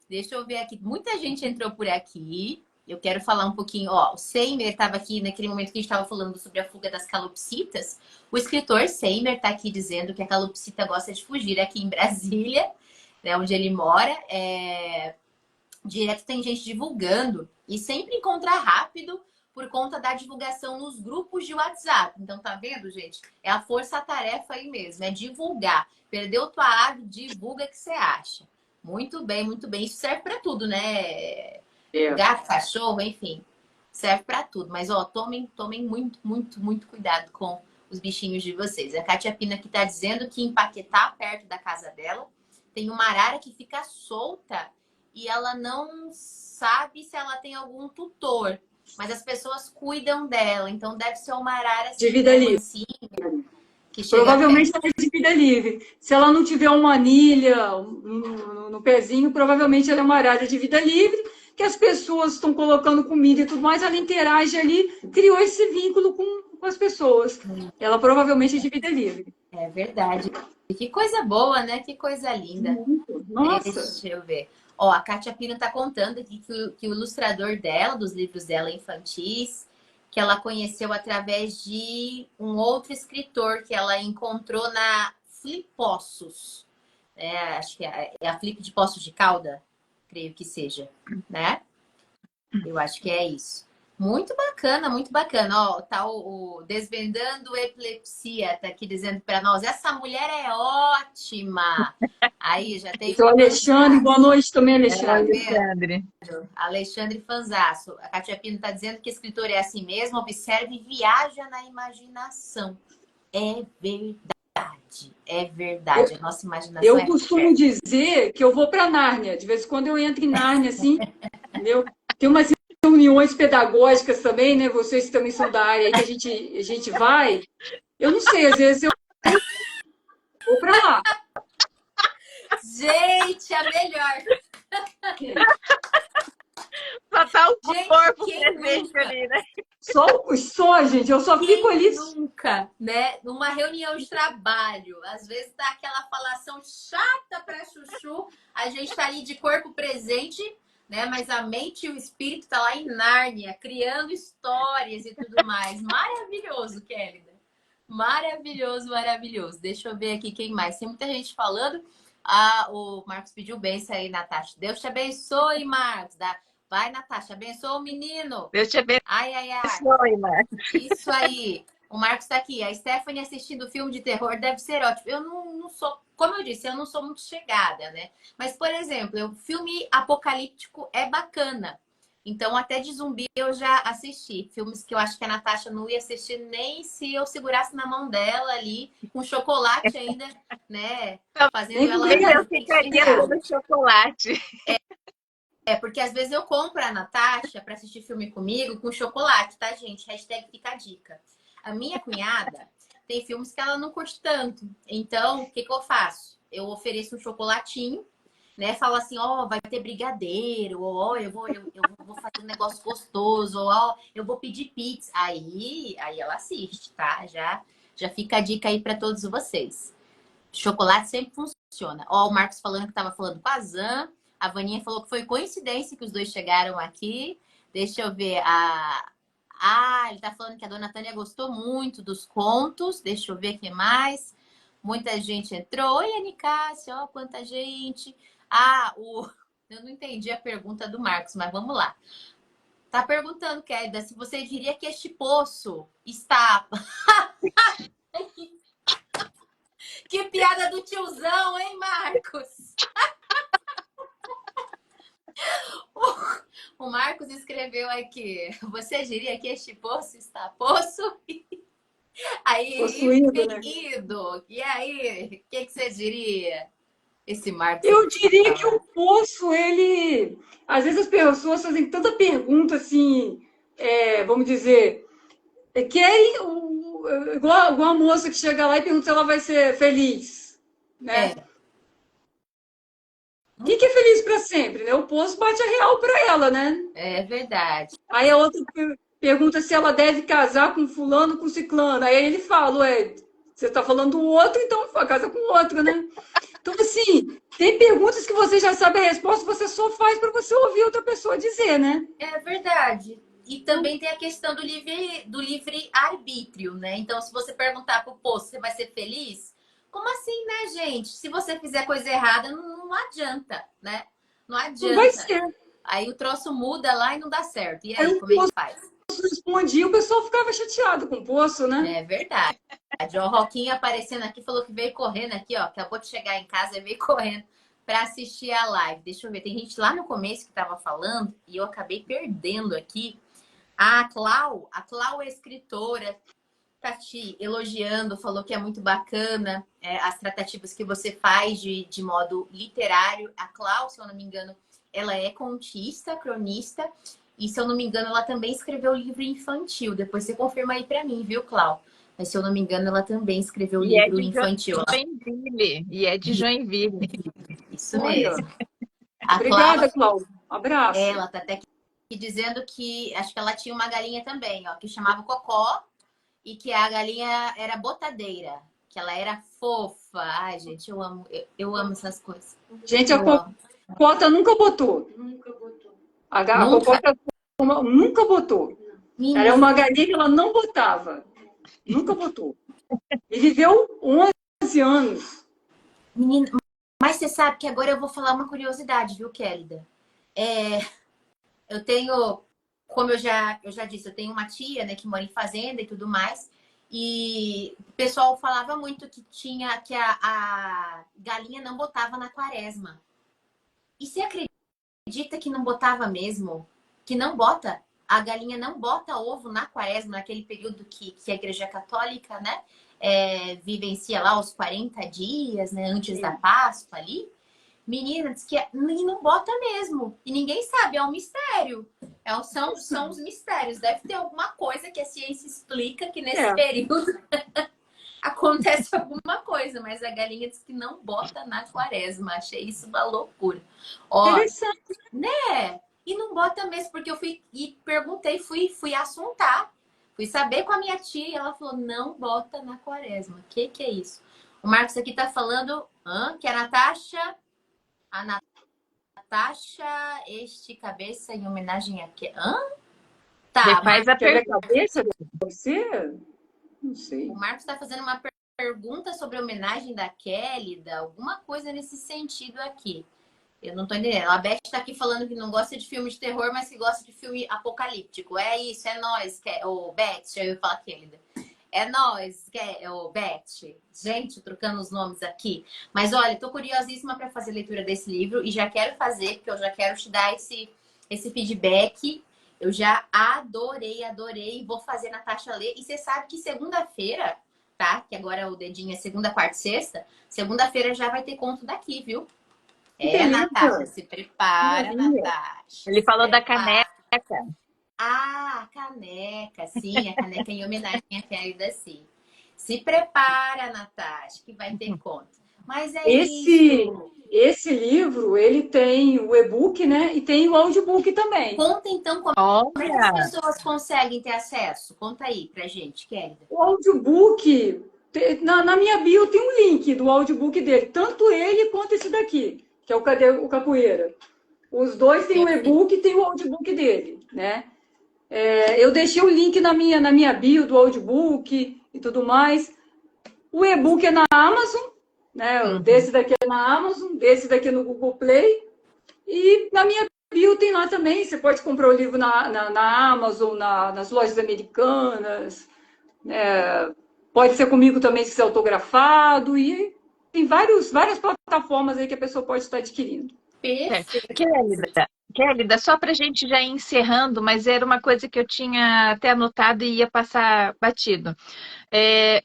[SPEAKER 1] deixa eu ver aqui. Muita gente entrou por aqui. Eu quero falar um pouquinho, ó, o Seimer estava aqui naquele momento que a gente estava falando sobre a fuga das calopsitas. O escritor Seimer está aqui dizendo que a calopsita gosta de fugir aqui em Brasília, né, onde ele mora. Direto tem gente divulgando e sempre encontra rápido por conta da divulgação nos grupos de WhatsApp. Então, tá vendo, gente? É a força-tarefa aí mesmo, é divulgar. Perdeu tua árvore, divulga o que você acha. Muito bem, muito bem. Isso serve para tudo, né? Gato, cachorro, enfim, serve para tudo. Mas, ó, tomem muito, muito, muito cuidado com os bichinhos de vocês. A Kátia Pina aqui tá dizendo que em Paquetá, perto da casa dela, tem uma arara que fica solta e ela não sabe se ela tem algum tutor, mas as pessoas cuidam dela. Então, deve ser uma arara assim,
[SPEAKER 2] de vida livre. Provavelmente ela é de vida livre. Se ela não tiver uma anilha no pezinho, provavelmente ela é uma arara de vida livre, que as pessoas estão colocando comida e tudo mais, ela interage ali, criou esse vínculo com as pessoas. Ela provavelmente é de vida livre.
[SPEAKER 1] É verdade. Que coisa boa, né? Que coisa linda.
[SPEAKER 2] Nossa.
[SPEAKER 1] Deixa eu ver. Ó, a Kátia Pina está contando aqui que o ilustrador dela, dos livros dela infantis, que ela conheceu através de um outro escritor que ela encontrou na Flipossos. Acho que é a Flip de Poços de Calda, creio que seja, né? Eu acho que é isso. Muito bacana, muito bacana. Ó, tá o Desvendando Epilepsia, tá aqui dizendo para nós, essa mulher é ótima. Aí, já tem...
[SPEAKER 2] Então, Alexandre, boa noite também, Alexandre.
[SPEAKER 1] Alexandre Fanzasso. A Kátia Pino tá dizendo que escritor é assim mesmo, observa e viaja na imaginação. É verdade, é verdade. A nossa imaginação
[SPEAKER 2] eu costumo dizer que eu vou para Nárnia. De vez em quando eu entro em Nárnia, assim, entendeu? Tem umas reuniões pedagógicas também, né? Vocês que também são da área aí que a gente vai. Eu não sei, às vezes eu vou para lá.
[SPEAKER 1] Gente, a melhor.
[SPEAKER 3] Só tá o
[SPEAKER 1] Gente,
[SPEAKER 3] corpo
[SPEAKER 1] quem
[SPEAKER 3] presente
[SPEAKER 1] nunca?
[SPEAKER 3] ali, né?
[SPEAKER 2] Só, gente, eu só fico ali.
[SPEAKER 1] Quem nunca, né? Numa reunião de trabalho, às vezes dá aquela falação chata pra chuchu, a gente tá ali de corpo presente, né? Mas a mente e o espírito tá lá em Nárnia, criando histórias e tudo mais. Maravilhoso, Kélida. Maravilhoso, maravilhoso. Deixa eu ver aqui quem mais. Tem muita gente falando. Ah, o Marcos pediu bênção aí, Natasha. Deus te abençoe, Marcos. Vai, Natasha, abençoa o menino.
[SPEAKER 3] Deus te
[SPEAKER 1] Ai, ai, ai.
[SPEAKER 3] abençoe, Marcos.
[SPEAKER 1] Isso aí. O Marcos tá aqui. A Stephanie assistindo filme de terror deve ser ótimo. Eu não sou, como eu disse, eu não sou muito chegada, né? Mas, por exemplo, o filme apocalíptico é bacana. Então, até de zumbi eu já assisti. Filmes que eu acho que a Natasha não ia assistir nem se eu segurasse na mão dela ali, com chocolate ainda, né? Fazendo ela
[SPEAKER 3] Eu ficaria pelo chocolate.
[SPEAKER 1] porque às vezes eu compro a Natasha para assistir filme comigo com chocolate, tá, gente? Hashtag fica a dica. A minha cunhada tem filmes que ela não curte tanto. Então, o que eu faço? Eu ofereço um chocolatinho, né? Falo assim, ó, vai ter brigadeiro, ó, eu vou fazer um negócio gostoso, ó, eu vou pedir pizza. Aí ela assiste, tá? Já fica a dica aí para todos vocês. Chocolate sempre funciona. Ó, o Marcos falando que tava falando com a Zan. A Vaninha falou que foi coincidência que os dois chegaram aqui. Deixa eu ver. Ele tá falando que a dona Tânia gostou muito dos contos. Deixa eu ver o que mais. Muita gente entrou. Oi, Anicácia, ó, quanta gente. Eu não entendi a pergunta do Marcos, mas vamos lá. Tá perguntando, Kélida, se você diria que este poço está... Que piada do tiozão, hein, Marcos? O Marcos escreveu aqui. Você diria que este poço está poço? Aí,
[SPEAKER 2] Possuído, né?
[SPEAKER 1] ferido. E aí, o que você diria? Esse Marcos.
[SPEAKER 2] Eu diria que o poço, ele. Às vezes as pessoas fazem tanta pergunta assim, vamos dizer, querem igual a moça que chega lá e pergunta se ela vai ser feliz, né? O que é feliz para sempre, né? O poço bate a real para ela, né?
[SPEAKER 1] É verdade.
[SPEAKER 2] Aí a outra pergunta se ela deve casar com fulano, com ciclano. Aí ele fala, você está falando do outro, então casa com o outro, né? Então, assim, tem perguntas que você já sabe a resposta, você só faz para você ouvir outra pessoa dizer, né?
[SPEAKER 1] É verdade. E também tem a questão do livre arbítrio, né? Então, se você perguntar pro poço, você vai ser feliz? Como assim, né, gente? Se você fizer coisa errada, não adianta, né? Não adianta.
[SPEAKER 2] Não vai ser.
[SPEAKER 1] Aí o troço muda lá e não dá certo. E
[SPEAKER 2] Aí
[SPEAKER 1] aí,
[SPEAKER 2] o
[SPEAKER 1] como é que faz?
[SPEAKER 2] poço respondia, o pessoal ficava chateado com o poço, né?
[SPEAKER 1] É verdade. O Roquinho aparecendo aqui falou que veio correndo aqui, ó. Acabou de chegar em casa e veio correndo para assistir a live. Deixa eu ver, tem gente lá no começo que tava falando e eu acabei perdendo aqui. A Clau é escritora, tá te elogiando, falou que é muito bacana as tratativas que você faz de modo literário. A Clau, se eu não me engano, ela é contista, cronista, e se eu não me engano, ela também escreveu livro infantil. Depois você confirma aí pra mim, viu, Clau? Mas se eu não me engano, ela também escreveu livro infantil.
[SPEAKER 3] Joinville. E é de Joinville.
[SPEAKER 1] Isso mesmo.
[SPEAKER 2] Obrigada, Clau. Um abraço.
[SPEAKER 1] Ela tá até aqui dizendo que acho que ela tinha uma galinha também, ó, que chamava Cocó e que a galinha era botadeira, que ela era fofa. Ai, gente, eu amo essas coisas.
[SPEAKER 2] Gente, a Cocota nunca botou.
[SPEAKER 4] Nunca botou.
[SPEAKER 2] A Cocota nunca botou.
[SPEAKER 1] Menina.
[SPEAKER 2] Era uma galinha que ela não botava. Nunca botou. E viveu 11 anos.
[SPEAKER 1] Menina, mas você sabe que agora eu vou falar uma curiosidade, viu, Kélida? Eu tenho, como eu já disse, eu tenho uma tia, né, que mora em fazenda e tudo mais. E o pessoal falava muito que a galinha não botava na quaresma. E você acredita que não botava mesmo? Que não bota? A galinha não bota ovo na quaresma, naquele período que a Igreja Católica, né, vivencia lá os 40 dias, né, antes da Páscoa ali. Menina, diz que e não bota mesmo. E ninguém sabe, é um mistério. São os mistérios. Deve ter alguma coisa que a ciência explica que nesse período acontece alguma coisa, mas a galinha diz que não bota na quaresma. Achei isso uma loucura. Ó,
[SPEAKER 2] Interessante.
[SPEAKER 1] né? E não bota mesmo, porque eu fui e perguntei, fui assuntar. Fui saber com a minha tia e ela falou, não bota na quaresma. O que é isso? O Marcos aqui tá falando que a Natasha, este cabeça em homenagem a quê? Tá,
[SPEAKER 3] Faz a
[SPEAKER 2] Quer ver a
[SPEAKER 3] pergunta.
[SPEAKER 2] cabeça de você? Não sei.
[SPEAKER 1] o Marcos tá fazendo uma pergunta sobre a homenagem da Kélida, alguma coisa nesse sentido aqui. Eu não tô entendendo. A Beth tá aqui falando que não gosta de filme de terror, mas que gosta de filme apocalíptico. É isso, é nós, ô Beth, eu ia falar Kélida. É nós, ô Beth. Gente, trocando os nomes aqui. Mas olha, tô curiosíssima para fazer a leitura desse livro e já quero fazer, porque eu já quero te dar esse feedback. Eu já adorei. Vou fazer Natasha ler. E você sabe que segunda-feira, tá? Que agora o dedinho é segunda, quarta e sexta. Segunda-feira já vai ter conto daqui, viu? Natasha, se prepara, Natasha.
[SPEAKER 3] Ele falou da caneca.
[SPEAKER 1] Ah, a caneca, sim, a caneca em homenagem à Kélida, sim. Se prepara, Natasha, que vai ter conto. Mas é isso.
[SPEAKER 2] Esse livro, ele tem o e-book, né? E tem o audiobook também.
[SPEAKER 1] Conta então como é que as pessoas conseguem ter acesso. Conta aí pra gente, Kélida.
[SPEAKER 2] O audiobook, na minha bio tem um link do audiobook dele, tanto ele quanto esse daqui, que é o Cadê o Capoeira. Os dois têm o e-book e tem o audiobook dele, né? Eu deixei o link na minha bio do audiobook e tudo mais. O e-book é na Amazon, né? Desse daqui é na Amazon, desse daqui é no Google Play. E na minha bio tem lá também. Você pode comprar o livro na Amazon, nas lojas americanas. Pode ser comigo também se quiser autografado. E tem várias plataformas aí que a pessoa pode estar adquirindo.
[SPEAKER 1] Perfeito.
[SPEAKER 3] Kélida, só para a gente já ir encerrando, mas era uma coisa que eu tinha até anotado e ia passar batido.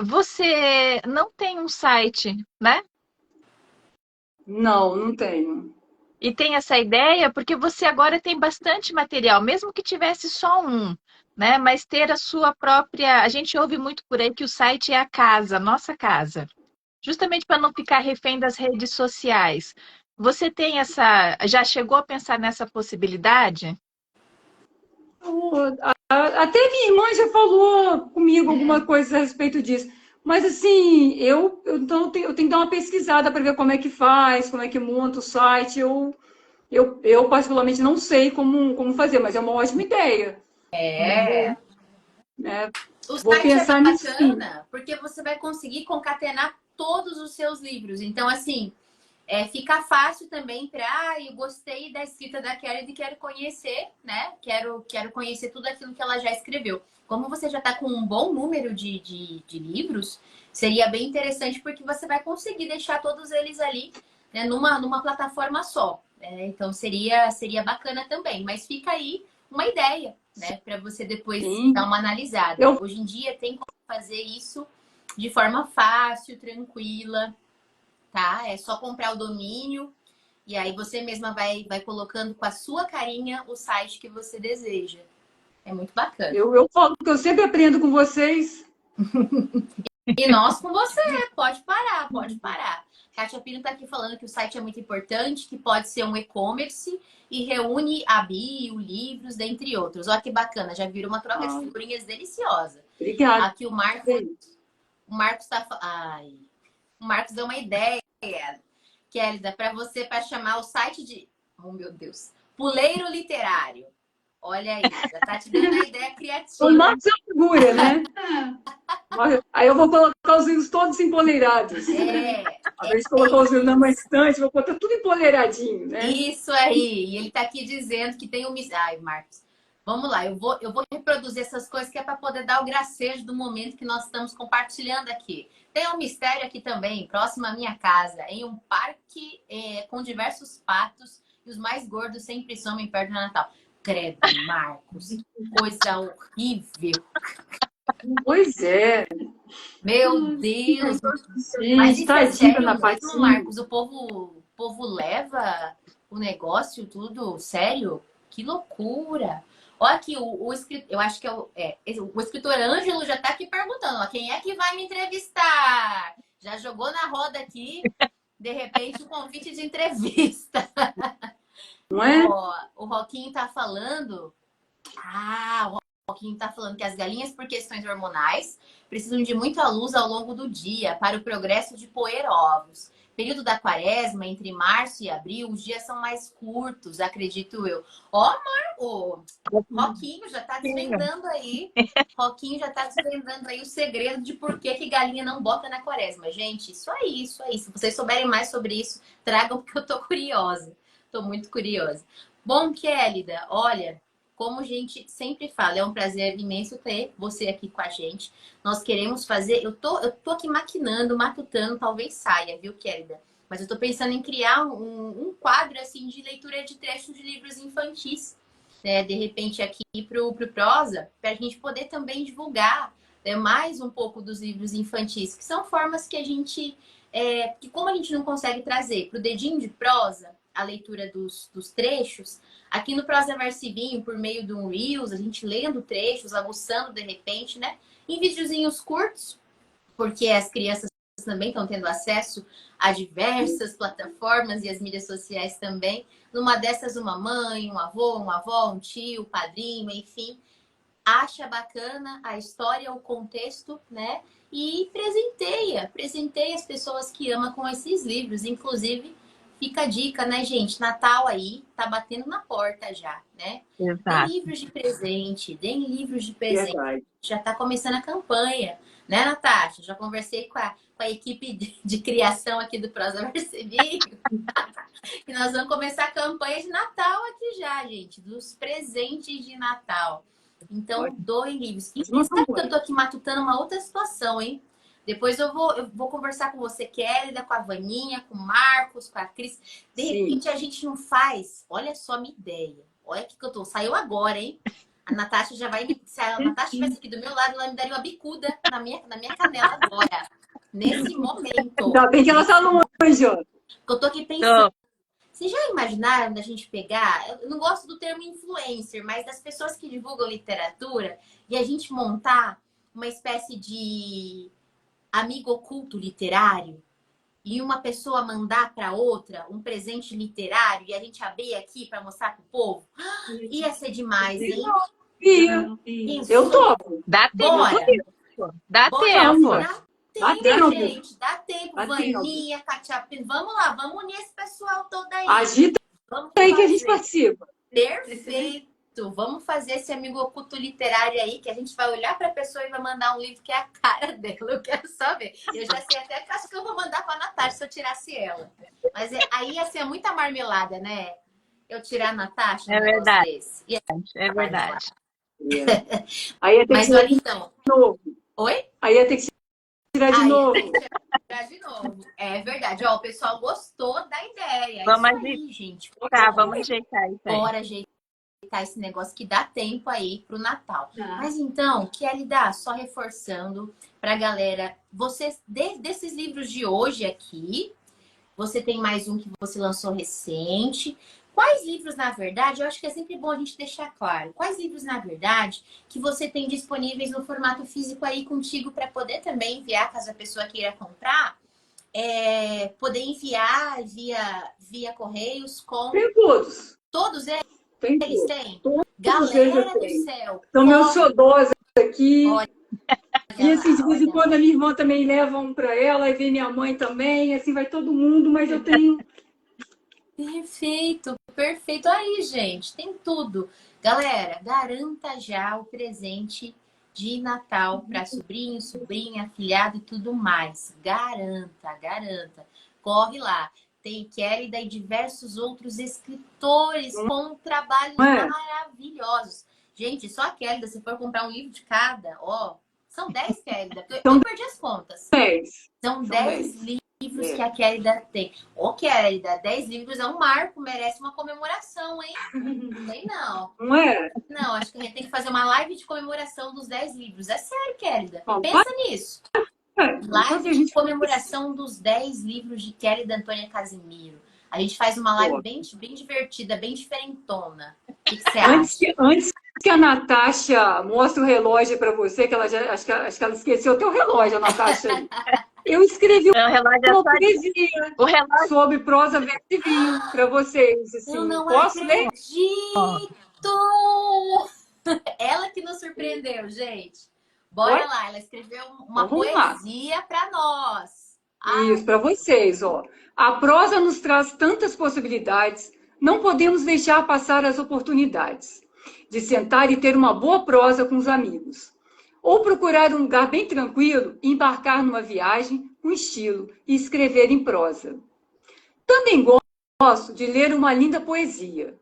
[SPEAKER 3] Você não tem um site, né?
[SPEAKER 2] Não tenho.
[SPEAKER 3] E tem essa ideia porque você agora tem bastante material, mesmo que tivesse só um, né? Mas ter a sua própria. A gente ouve muito por aí que o site é a casa, nossa casa. Justamente para não ficar refém das redes sociais. Você tem essa. Já chegou a pensar nessa possibilidade?
[SPEAKER 2] Até minha irmã já falou comigo alguma coisa a respeito disso. Mas assim, então eu tenho que dar uma pesquisada para ver como é que faz, como é que monta o site. Eu particularmente não sei como fazer, mas é uma ótima ideia.
[SPEAKER 1] O
[SPEAKER 2] Vou
[SPEAKER 1] site
[SPEAKER 2] pensar
[SPEAKER 1] é
[SPEAKER 2] nisso,
[SPEAKER 1] bacana porque você vai conseguir concatenar todos os seus livros. Então, assim, fica fácil também para eu gostei da escrita da Kélida e quero conhecer, né? Quero conhecer tudo aquilo que ela já escreveu. Como você já está com um bom número de livros, seria bem interessante porque você vai conseguir deixar todos eles ali, né, numa plataforma só. Então seria bacana também. Mas fica aí uma ideia, né? Para você depois dar uma analisada. Hoje em dia tem como fazer isso de forma fácil, tranquila. Tá? É só comprar o domínio e aí você mesma vai colocando com a sua carinha o site que você deseja. É muito bacana.
[SPEAKER 2] Eu falo que eu sempre aprendo com vocês.
[SPEAKER 1] E nós com você. Pode parar. Kátia Pino está aqui falando que o site é muito importante, que pode ser um e-commerce e reúne a bio, livros, dentre outros. Olha que bacana, já virou uma troca de figurinhas deliciosa.
[SPEAKER 2] Obrigada.
[SPEAKER 1] Aqui o Marcos está... Ai... O Marcos deu uma ideia, Kélida, para você, para chamar o site de... Oh, meu Deus. Puleiro Literário. Olha aí, já tá te dando a ideia criativa.
[SPEAKER 2] O Marcos é uma figura, né? Aí eu vou colocar os livros todos empoleirados. Ao invés de colocar os livros numa estante, vou botar tudo empoleiradinho, né?
[SPEAKER 1] Isso aí. E ele tá aqui dizendo que tem um... Ai, Marcos. Vamos lá, eu vou reproduzir essas coisas que é para poder dar o gracejo do momento que nós estamos compartilhando aqui. Tem um mistério aqui também, próximo à minha casa, em um parque com diversos patos e os mais gordos sempre somem perto do Natal. Credo, Marcos, que coisa horrível.
[SPEAKER 2] Pois é.
[SPEAKER 1] Meu Deus.
[SPEAKER 2] Sim,
[SPEAKER 1] Mas isso é sério
[SPEAKER 2] na
[SPEAKER 1] mesmo, Marcos? O povo povo leva o negócio tudo sério. Que loucura! Ó, aqui, o escritor, eu acho que o escritor Ângelo já tá aqui perguntando, ó, quem é que vai me entrevistar? Já jogou na roda aqui, de repente, o convite de entrevista.
[SPEAKER 2] Não é?
[SPEAKER 1] Ó, o Roquinho tá falando. O Roquinho tá falando que as galinhas, por questões hormonais, precisam de muita luz ao longo do dia para o progresso de poer ovos. Período da quaresma, entre março e abril, os dias são mais curtos, acredito eu. Ó, o Roquinho já tá desvendando aí. Roquinho já tá desvendando aí o segredo de por que galinha não bota na quaresma. Gente, isso aí, isso aí. Se vocês souberem mais sobre isso, tragam, porque eu tô curiosa. Tô muito curiosa. Bom, Kélida, olha, como a gente sempre fala, é um prazer imenso ter você aqui com a gente. Nós queremos fazer, eu tô aqui maquinando, matutando, talvez saia, viu, Kélida? Mas eu tô pensando em criar um quadro, assim, de leitura de trechos de livros infantis, né? De repente aqui pro Prosa, para a gente poder também divulgar, né, mais um pouco dos livros infantis, que são formas que a gente, que como a gente não consegue trazer pro dedinho de prosa, a leitura dos trechos, aqui no Prosa Marcivinho, por meio de um Reels, a gente lendo trechos, aguçando de repente, né? Em videozinhos curtos, porque as crianças também estão tendo acesso a diversas plataformas e as mídias sociais também. Numa dessas, uma mãe, um avô, uma avó, um tio, padrinho, enfim, acha bacana a história, o contexto, né? E presenteia as pessoas que ama com esses livros. Inclusive, fica a dica, né, gente? Natal aí tá batendo na porta já, né? Deem livros de presente, deem livros de presente.
[SPEAKER 2] Verdade.
[SPEAKER 1] Já tá começando a campanha, né, Natasha? Já conversei com a equipe de criação aqui do Prosa Marcevinho. E nós vamos começar a campanha de Natal aqui já, gente, dos presentes de Natal. Então, doem livros. E sabe que eu tô aqui matutando uma outra situação, hein? Depois eu vou conversar com você, Kélida, com a Vaninha, com o Marcos, com a Cris. De repente, a gente não faz. Olha só a minha ideia. Olha que eu tô. Saiu agora, hein? A Natasha já vai. Se a Natasha estivesse aqui do meu lado, ela me daria uma bicuda na minha canela agora. Nesse momento.
[SPEAKER 2] Ainda bem que ela tá longe, ó.
[SPEAKER 1] Eu tô aqui pensando. Vocês já imaginaram da gente pegar? Eu não gosto do termo influencer, mas das pessoas que divulgam literatura e a gente montar uma espécie de amigo oculto literário e uma pessoa mandar para outra um presente literário e a gente abrir aqui para mostrar pro povo? Ia ser demais, hein?
[SPEAKER 2] Eu topo.
[SPEAKER 3] Dá tempo.
[SPEAKER 1] Bora.
[SPEAKER 3] Dá tempo.
[SPEAKER 1] Dá tempo, gente. Dá tempo. Vaninha, Catiapina. Vamos lá, vamos unir esse pessoal todo aí.
[SPEAKER 2] Agita aí que a gente participa.
[SPEAKER 1] Perfeito. Vamos fazer esse amigo oculto literário aí, que a gente vai olhar para a pessoa e vai mandar um livro que é a cara dela. Eu quero só ver. Eu já sei até que acho que eu vou mandar para a Natasha se eu tirasse ela. Mas aí ia ser muita marmelada, né? Eu tirar a Natasha.
[SPEAKER 3] É verdade.
[SPEAKER 1] Desse.
[SPEAKER 3] É verdade.
[SPEAKER 2] Aí ia ter
[SPEAKER 1] Mas
[SPEAKER 2] que
[SPEAKER 1] olha então.
[SPEAKER 2] novo.
[SPEAKER 1] Oi?
[SPEAKER 2] Aí ia ter que tirar de novo.
[SPEAKER 1] Tirar de novo. É verdade. Ó, o pessoal gostou da ideia.
[SPEAKER 3] Vamos
[SPEAKER 1] aí, gente.
[SPEAKER 3] Vamos ajeitar isso aí.
[SPEAKER 1] Bora ajeitar esse negócio que dá tempo aí pro Natal. Mas então, Kélida, só reforçando pra galera, vocês, desses livros de hoje aqui, você tem mais um que você lançou recente. Quais livros, na verdade, eu acho que é sempre bom a gente deixar claro, quais livros, na verdade, que você tem disponíveis no formato físico aí contigo para poder também enviar, caso a pessoa queira comprar, poder enviar via correios com...
[SPEAKER 2] Tem todos.
[SPEAKER 1] Todos eles?
[SPEAKER 2] Tem
[SPEAKER 1] Eles
[SPEAKER 2] todos.
[SPEAKER 1] têm?
[SPEAKER 2] Todos
[SPEAKER 1] Galera do céu!
[SPEAKER 2] São meus xodós aqui.
[SPEAKER 1] Olha
[SPEAKER 2] E assim, de vez em
[SPEAKER 1] olha
[SPEAKER 2] quando a minha irmã também leva um para ela, e vem minha mãe também, assim vai todo mundo, mas eu tenho...
[SPEAKER 1] Perfeito, perfeito. Aí, gente, tem tudo. Galera, garanta já o presente de Natal para sobrinho, sobrinha, afilhado e tudo mais. Garanta, garanta. Corre lá. Tem Kélida e diversos outros escritores com trabalhos maravilhosos. Gente, só a Kélida, se for comprar um livro de cada, ó, são 10 Kélida. Eu perdi as contas.
[SPEAKER 2] 10.
[SPEAKER 1] São 10 livros que a Kélida tem. Ô, Kélida, 10 livros é um marco, merece uma comemoração, hein? Não tem, não.
[SPEAKER 2] Não é?
[SPEAKER 1] Não, acho que a gente tem que fazer uma live de comemoração dos 10 livros. É sério, Kélida.
[SPEAKER 2] Bom,
[SPEAKER 1] Pensa nisso. Live de comemoração dos 10 livros de Kélida Antônia Casimiro. A gente faz uma live
[SPEAKER 2] Ó,
[SPEAKER 1] bem divertida, bem diferentona. O que que você
[SPEAKER 2] Antes
[SPEAKER 1] acha?
[SPEAKER 2] que, antes que a Natasha mostre o relógio para você, que ela já, acho que ela esqueceu o teu relógio, a Natasha. Eu escrevi
[SPEAKER 3] O relógio é
[SPEAKER 2] uma
[SPEAKER 3] só de...
[SPEAKER 2] poesia
[SPEAKER 3] O relógio...
[SPEAKER 2] sobre prosa, verso e vinho para vocês.
[SPEAKER 1] Eu
[SPEAKER 2] Assim,
[SPEAKER 1] não
[SPEAKER 2] posso ler?
[SPEAKER 1] acredito! Ela que nos surpreendeu, gente. Bora
[SPEAKER 2] Pode?
[SPEAKER 1] lá, ela escreveu uma
[SPEAKER 2] Então vamos lá.
[SPEAKER 1] poesia para nós.
[SPEAKER 2] Isso,
[SPEAKER 1] Ai,
[SPEAKER 2] para vocês, ó. A prosa nos traz tantas possibilidades, não podemos deixar passar as oportunidades de sentar e ter uma boa prosa com os amigos. Ou procurar um lugar bem tranquilo e embarcar numa viagem com estilo e escrever em prosa. Também gosto de ler uma linda poesia,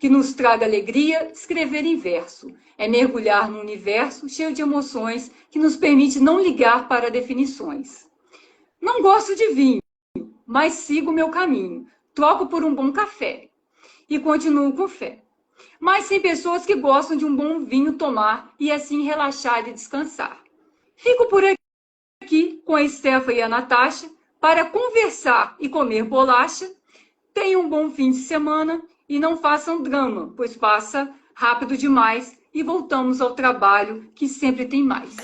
[SPEAKER 2] que nos traga alegria, escrever em verso. É mergulhar num universo cheio de emoções que nos permite não ligar para definições. Não gosto de vinho, mas sigo o meu caminho. Troco por um bom café e continuo com fé. Mas tem pessoas que gostam de um bom vinho tomar e assim relaxar e descansar. Fico por aqui com a Estefa e a Natasha para conversar e comer bolacha. Tenham um bom fim de semana e não façam drama, pois passa rápido demais e voltamos ao trabalho que sempre tem mais.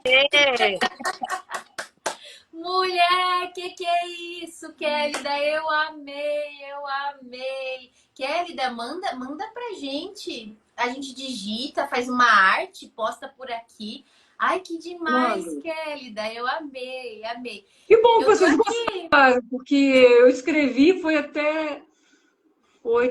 [SPEAKER 3] É.
[SPEAKER 1] mulher, que é isso, Kélida? Eu amei, eu amei. Kélida, manda pra gente. A gente digita, faz uma arte, posta por aqui. Ai, que demais,
[SPEAKER 2] Mano,
[SPEAKER 1] Kélida. Eu amei, amei.
[SPEAKER 2] que bom que
[SPEAKER 1] Eu tô
[SPEAKER 2] vocês
[SPEAKER 1] aqui.
[SPEAKER 2] gostaram, porque eu escrevi,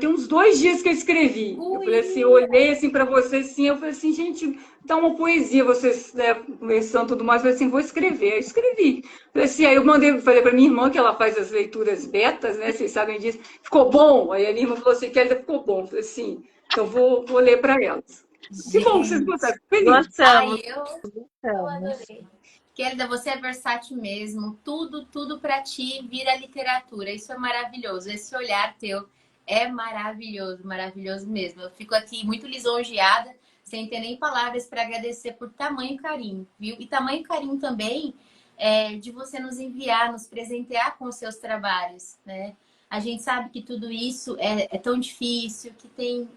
[SPEAKER 2] tem uns 2 dias que eu escrevi. Eu falei assim, eu
[SPEAKER 1] Ui,
[SPEAKER 2] olhei assim para vocês assim, eu falei assim, gente, dá uma poesia, vocês, né, conversando e tudo mais, eu falei assim, vou escrever. Eu escrevi. Falei assim, aí eu falei para minha irmã que ela faz as leituras betas, né? Vocês sabem disso. Ficou bom? Aí a minha irmã falou assim, que ainda ficou bom. Eu falei assim, então vou ler para elas. Que bom que vocês
[SPEAKER 1] gente.
[SPEAKER 2] gostaram, fico feliz.
[SPEAKER 3] Gostamos,
[SPEAKER 1] Ai, eu
[SPEAKER 3] gostamos.
[SPEAKER 1] adorei. Querida, você é versátil mesmo. Tudo para ti vira literatura. Isso é maravilhoso. Esse olhar teu é maravilhoso, maravilhoso mesmo. Eu fico aqui muito lisonjeada, sem ter nem palavras para agradecer por tamanho carinho, viu? E tamanho carinho também de você nos enviar, nos presentear com os seus trabalhos, né? A gente sabe que tudo isso é tão difícil, que tem,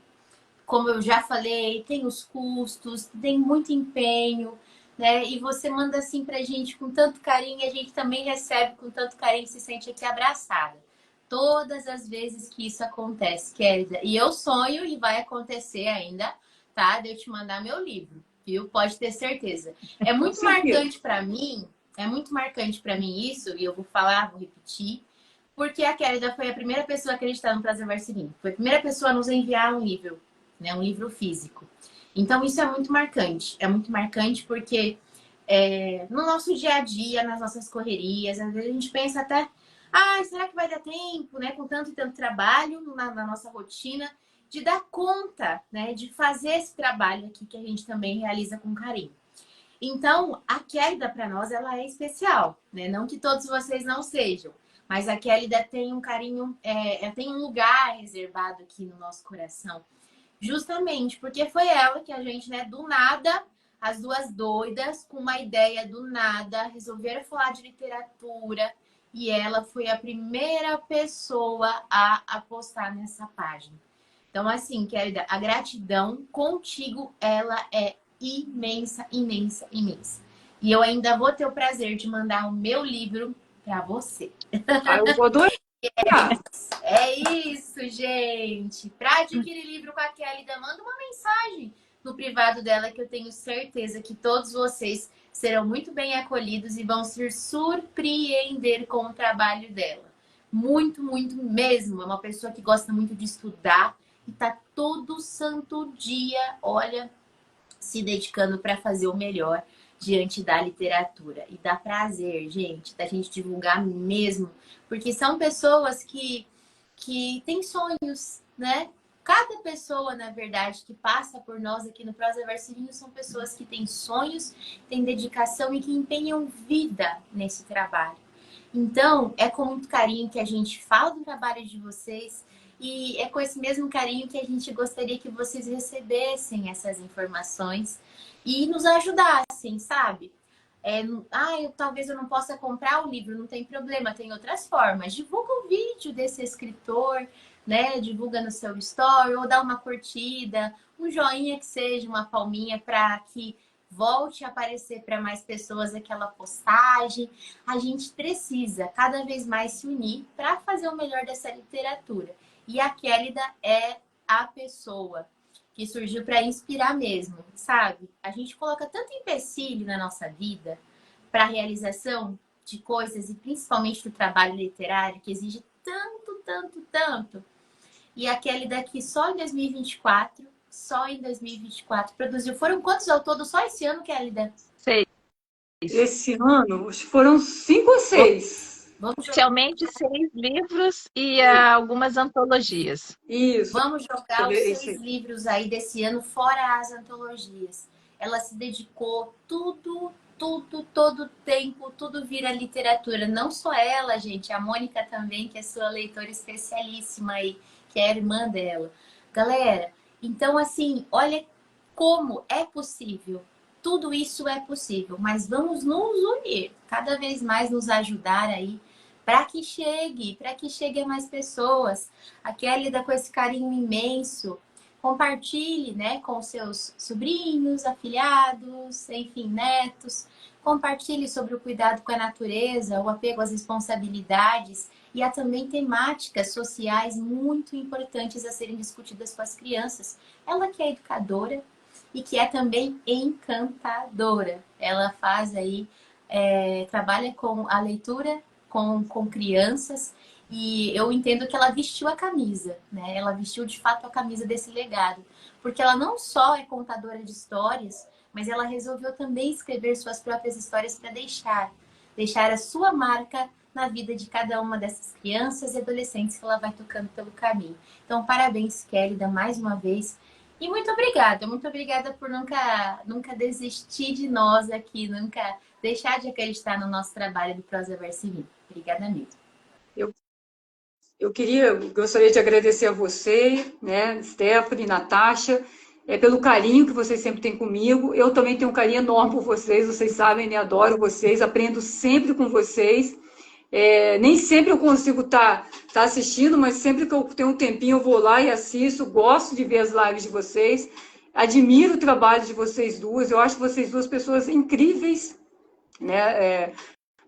[SPEAKER 1] como eu já falei, tem os custos, tem muito empenho, né? E você manda assim pra gente com tanto carinho, e a gente também recebe com tanto carinho, se sente aqui abraçada. Todas as vezes que isso acontece, querida. E eu sonho, e vai acontecer ainda, tá? De eu te mandar meu livro, viu? Pode ter certeza. É
[SPEAKER 2] Com
[SPEAKER 1] muito
[SPEAKER 2] certeza.
[SPEAKER 1] marcante pra mim, é muito marcante pra mim isso, e eu vou falar, vou repetir, porque a Kélida foi a primeira pessoa a acreditar no Prazer Marcelinho. Foi a primeira pessoa a nos enviar um livro, né? Um livro físico. Então, isso é muito marcante. É muito marcante porque no nosso dia a dia, nas nossas correrias, às vezes a gente pensa até, será que vai dar tempo, né? Com tanto e tanto trabalho na nossa rotina, de dar conta, né? De fazer esse trabalho aqui que a gente também realiza com carinho. Então, a Kélida para nós, ela é especial, né? Não que todos vocês não sejam, mas a Kélida tem um carinho, tem um lugar reservado aqui no nosso coração. Justamente porque foi ela que a gente, né, do nada, as duas doidas, com uma ideia do nada, resolveram falar de literatura e ela foi a primeira pessoa a apostar nessa página. Então, assim, querida, a gratidão contigo, ela é imensa, imensa, imensa. E eu ainda vou ter o prazer de mandar o meu livro para você.
[SPEAKER 2] Aí eu vou adorar.
[SPEAKER 1] É isso, gente. Para adquirir livro com a Kélida, manda uma mensagem no privado dela que eu tenho certeza que todos vocês serão muito bem acolhidos e vão se surpreender com o trabalho dela. Muito, muito mesmo. É uma pessoa que gosta muito de estudar e tá todo santo dia, olha, se dedicando para fazer o melhor diante da literatura. E dá prazer, gente, da gente divulgar mesmo. Porque são pessoas que têm sonhos, né? Cada pessoa, na verdade, que passa por nós aqui no Prosa Verselinho são pessoas que têm sonhos, têm dedicação e que empenham vida nesse trabalho. Então, é com muito carinho que a gente fala do trabalho de vocês e é com esse mesmo carinho que a gente gostaria que vocês recebessem essas informações e nos ajudassem, sabe? talvez eu não possa comprar o livro, não tem problema, tem outras formas. Divulga o vídeo desse escritor, né? Divulga no seu story, ou dá uma curtida, um joinha que seja, uma palminha para que volte a aparecer para mais pessoas aquela postagem. A gente precisa cada vez mais se unir para fazer o melhor dessa literatura. E a Kélida é a pessoa que surgiu para inspirar mesmo, sabe? A gente coloca tanto empecilho na nossa vida para a realização de coisas e principalmente do trabalho literário que exige tanto, tanto, tanto. E a Kélida aqui só em 2024 produziu. Foram quantos ao todo só esse ano, Kélida?
[SPEAKER 3] 6.
[SPEAKER 2] Esse ano foram 5 ou 6.
[SPEAKER 3] Oficialmente 6 livros e algumas antologias.
[SPEAKER 2] Isso.
[SPEAKER 1] Vamos jogar os
[SPEAKER 2] Isso
[SPEAKER 1] 6
[SPEAKER 2] aí.
[SPEAKER 1] livros aí desse ano, fora as antologias. Ela se dedicou todo o tempo, tudo vira literatura. Não só ela, gente, a Mônica também, que é sua leitora especialíssima aí, que é a irmã dela. Galera, então assim, olha como é possível. Tudo isso é possível, mas vamos nos unir, cada vez mais nos ajudar aí para que chegue a mais pessoas. A Kelly dá com esse carinho imenso. Compartilhe, né, com seus sobrinhos, afilhados, enfim, netos. Compartilhe sobre o cuidado com a natureza, o apego às responsabilidades e há também temáticas sociais muito importantes a serem discutidas com as crianças. Ela que é educadora e que é também encantadora. Ela faz aí, trabalha com a leitura com crianças e eu entendo que ela vestiu a camisa, né? Ela vestiu de fato a camisa desse legado, porque ela não só é contadora de histórias, mas ela resolveu também escrever suas próprias histórias para deixar a sua marca na vida de cada uma dessas crianças e adolescentes que ela vai tocando pelo caminho. Então, parabéns, Kélida, mais uma vez. E muito obrigada por nunca desistir de nós aqui, nunca deixar de acreditar no nosso trabalho do Prosa Verso e Rima. Obrigada mesmo.
[SPEAKER 2] Eu gostaria de agradecer a você, né, Stephanie, Natasha, pelo carinho que vocês sempre têm comigo. Eu também tenho um carinho enorme por vocês sabem, né, adoro vocês, aprendo sempre com vocês. Nem sempre eu consigo estar assistindo, mas sempre que eu tenho um tempinho eu vou lá e assisto, gosto de ver as lives de vocês, admiro o trabalho de vocês duas, eu acho vocês duas pessoas incríveis, né?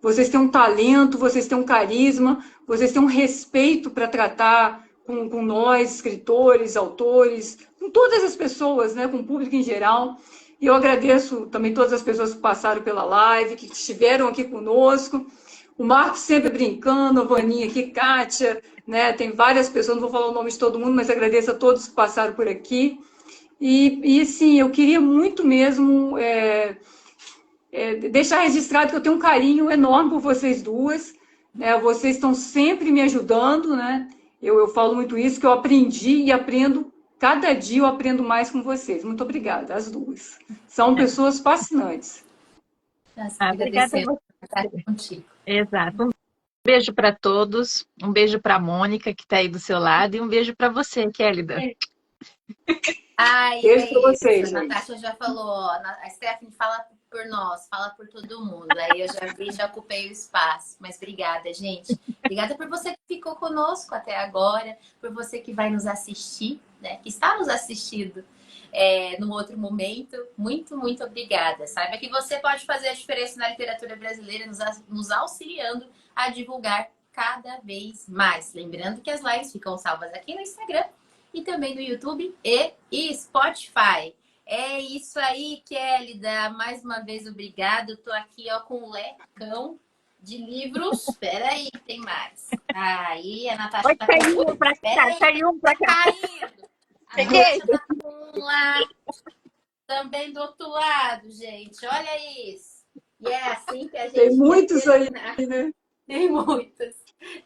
[SPEAKER 2] Vocês têm um talento, vocês têm um carisma, vocês têm um respeito para tratar com nós, escritores, autores, com todas as pessoas, né? Com o público em geral. E eu agradeço também todas as pessoas que passaram pela live, que estiveram aqui conosco. O Marcos sempre brincando, a Vaninha aqui, Kátia, né? Tem várias pessoas, não vou falar o nome de todo mundo, mas agradeço a todos que passaram por aqui. E sim, eu queria muito mesmo deixar registrado que eu tenho um carinho enorme por vocês duas. Vocês estão sempre me ajudando, né? Eu falo muito isso, que eu aprendi e aprendo, cada dia eu aprendo mais com vocês. Muito obrigada, as duas. São pessoas fascinantes.
[SPEAKER 3] Obrigada a você.
[SPEAKER 1] Estar contigo.
[SPEAKER 3] Exato. Um beijo para todos, um beijo para a Mônica, que está aí do seu lado, e um beijo para você, Kélida.
[SPEAKER 2] Beijo para vocês,
[SPEAKER 1] a Natasha já falou, a Stephanie fala por nós, fala por todo mundo. Aí eu já ocupei o espaço. Mas obrigada, gente. Obrigada por você que ficou conosco até agora, por você que vai nos assistir, né? Que está nos assistindo num outro momento. Muito, muito obrigada. Saiba que você pode fazer a diferença na literatura brasileira, nos auxiliando a divulgar cada vez mais. Lembrando que as lives ficam salvas aqui no Instagram e também no YouTube e Spotify. É isso aí, Kélida. Mais uma vez, obrigado. Tô aqui com um lecão de livros. Espera aí, tem mais. Aí, a Natasha tá
[SPEAKER 3] caiu um pra cá, caiu um pra cá.
[SPEAKER 1] Caindo. A Natasha tá com um lá. Também do outro lado, gente. Olha isso. E é assim que a gente
[SPEAKER 2] tem muitos aí, né?
[SPEAKER 1] Tem muitos.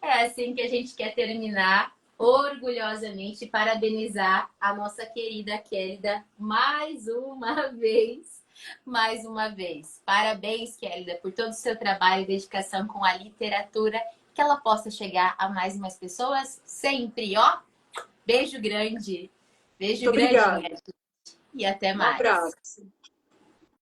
[SPEAKER 1] É assim que a gente quer terminar. Orgulhosamente parabenizar a nossa querida Kélida mais uma vez. Parabéns, Kélida, por todo o seu trabalho e dedicação com a literatura, que ela possa chegar a mais e mais pessoas sempre, ó. Beijo grande. Beijo grande, e até mais.
[SPEAKER 2] Um abraço.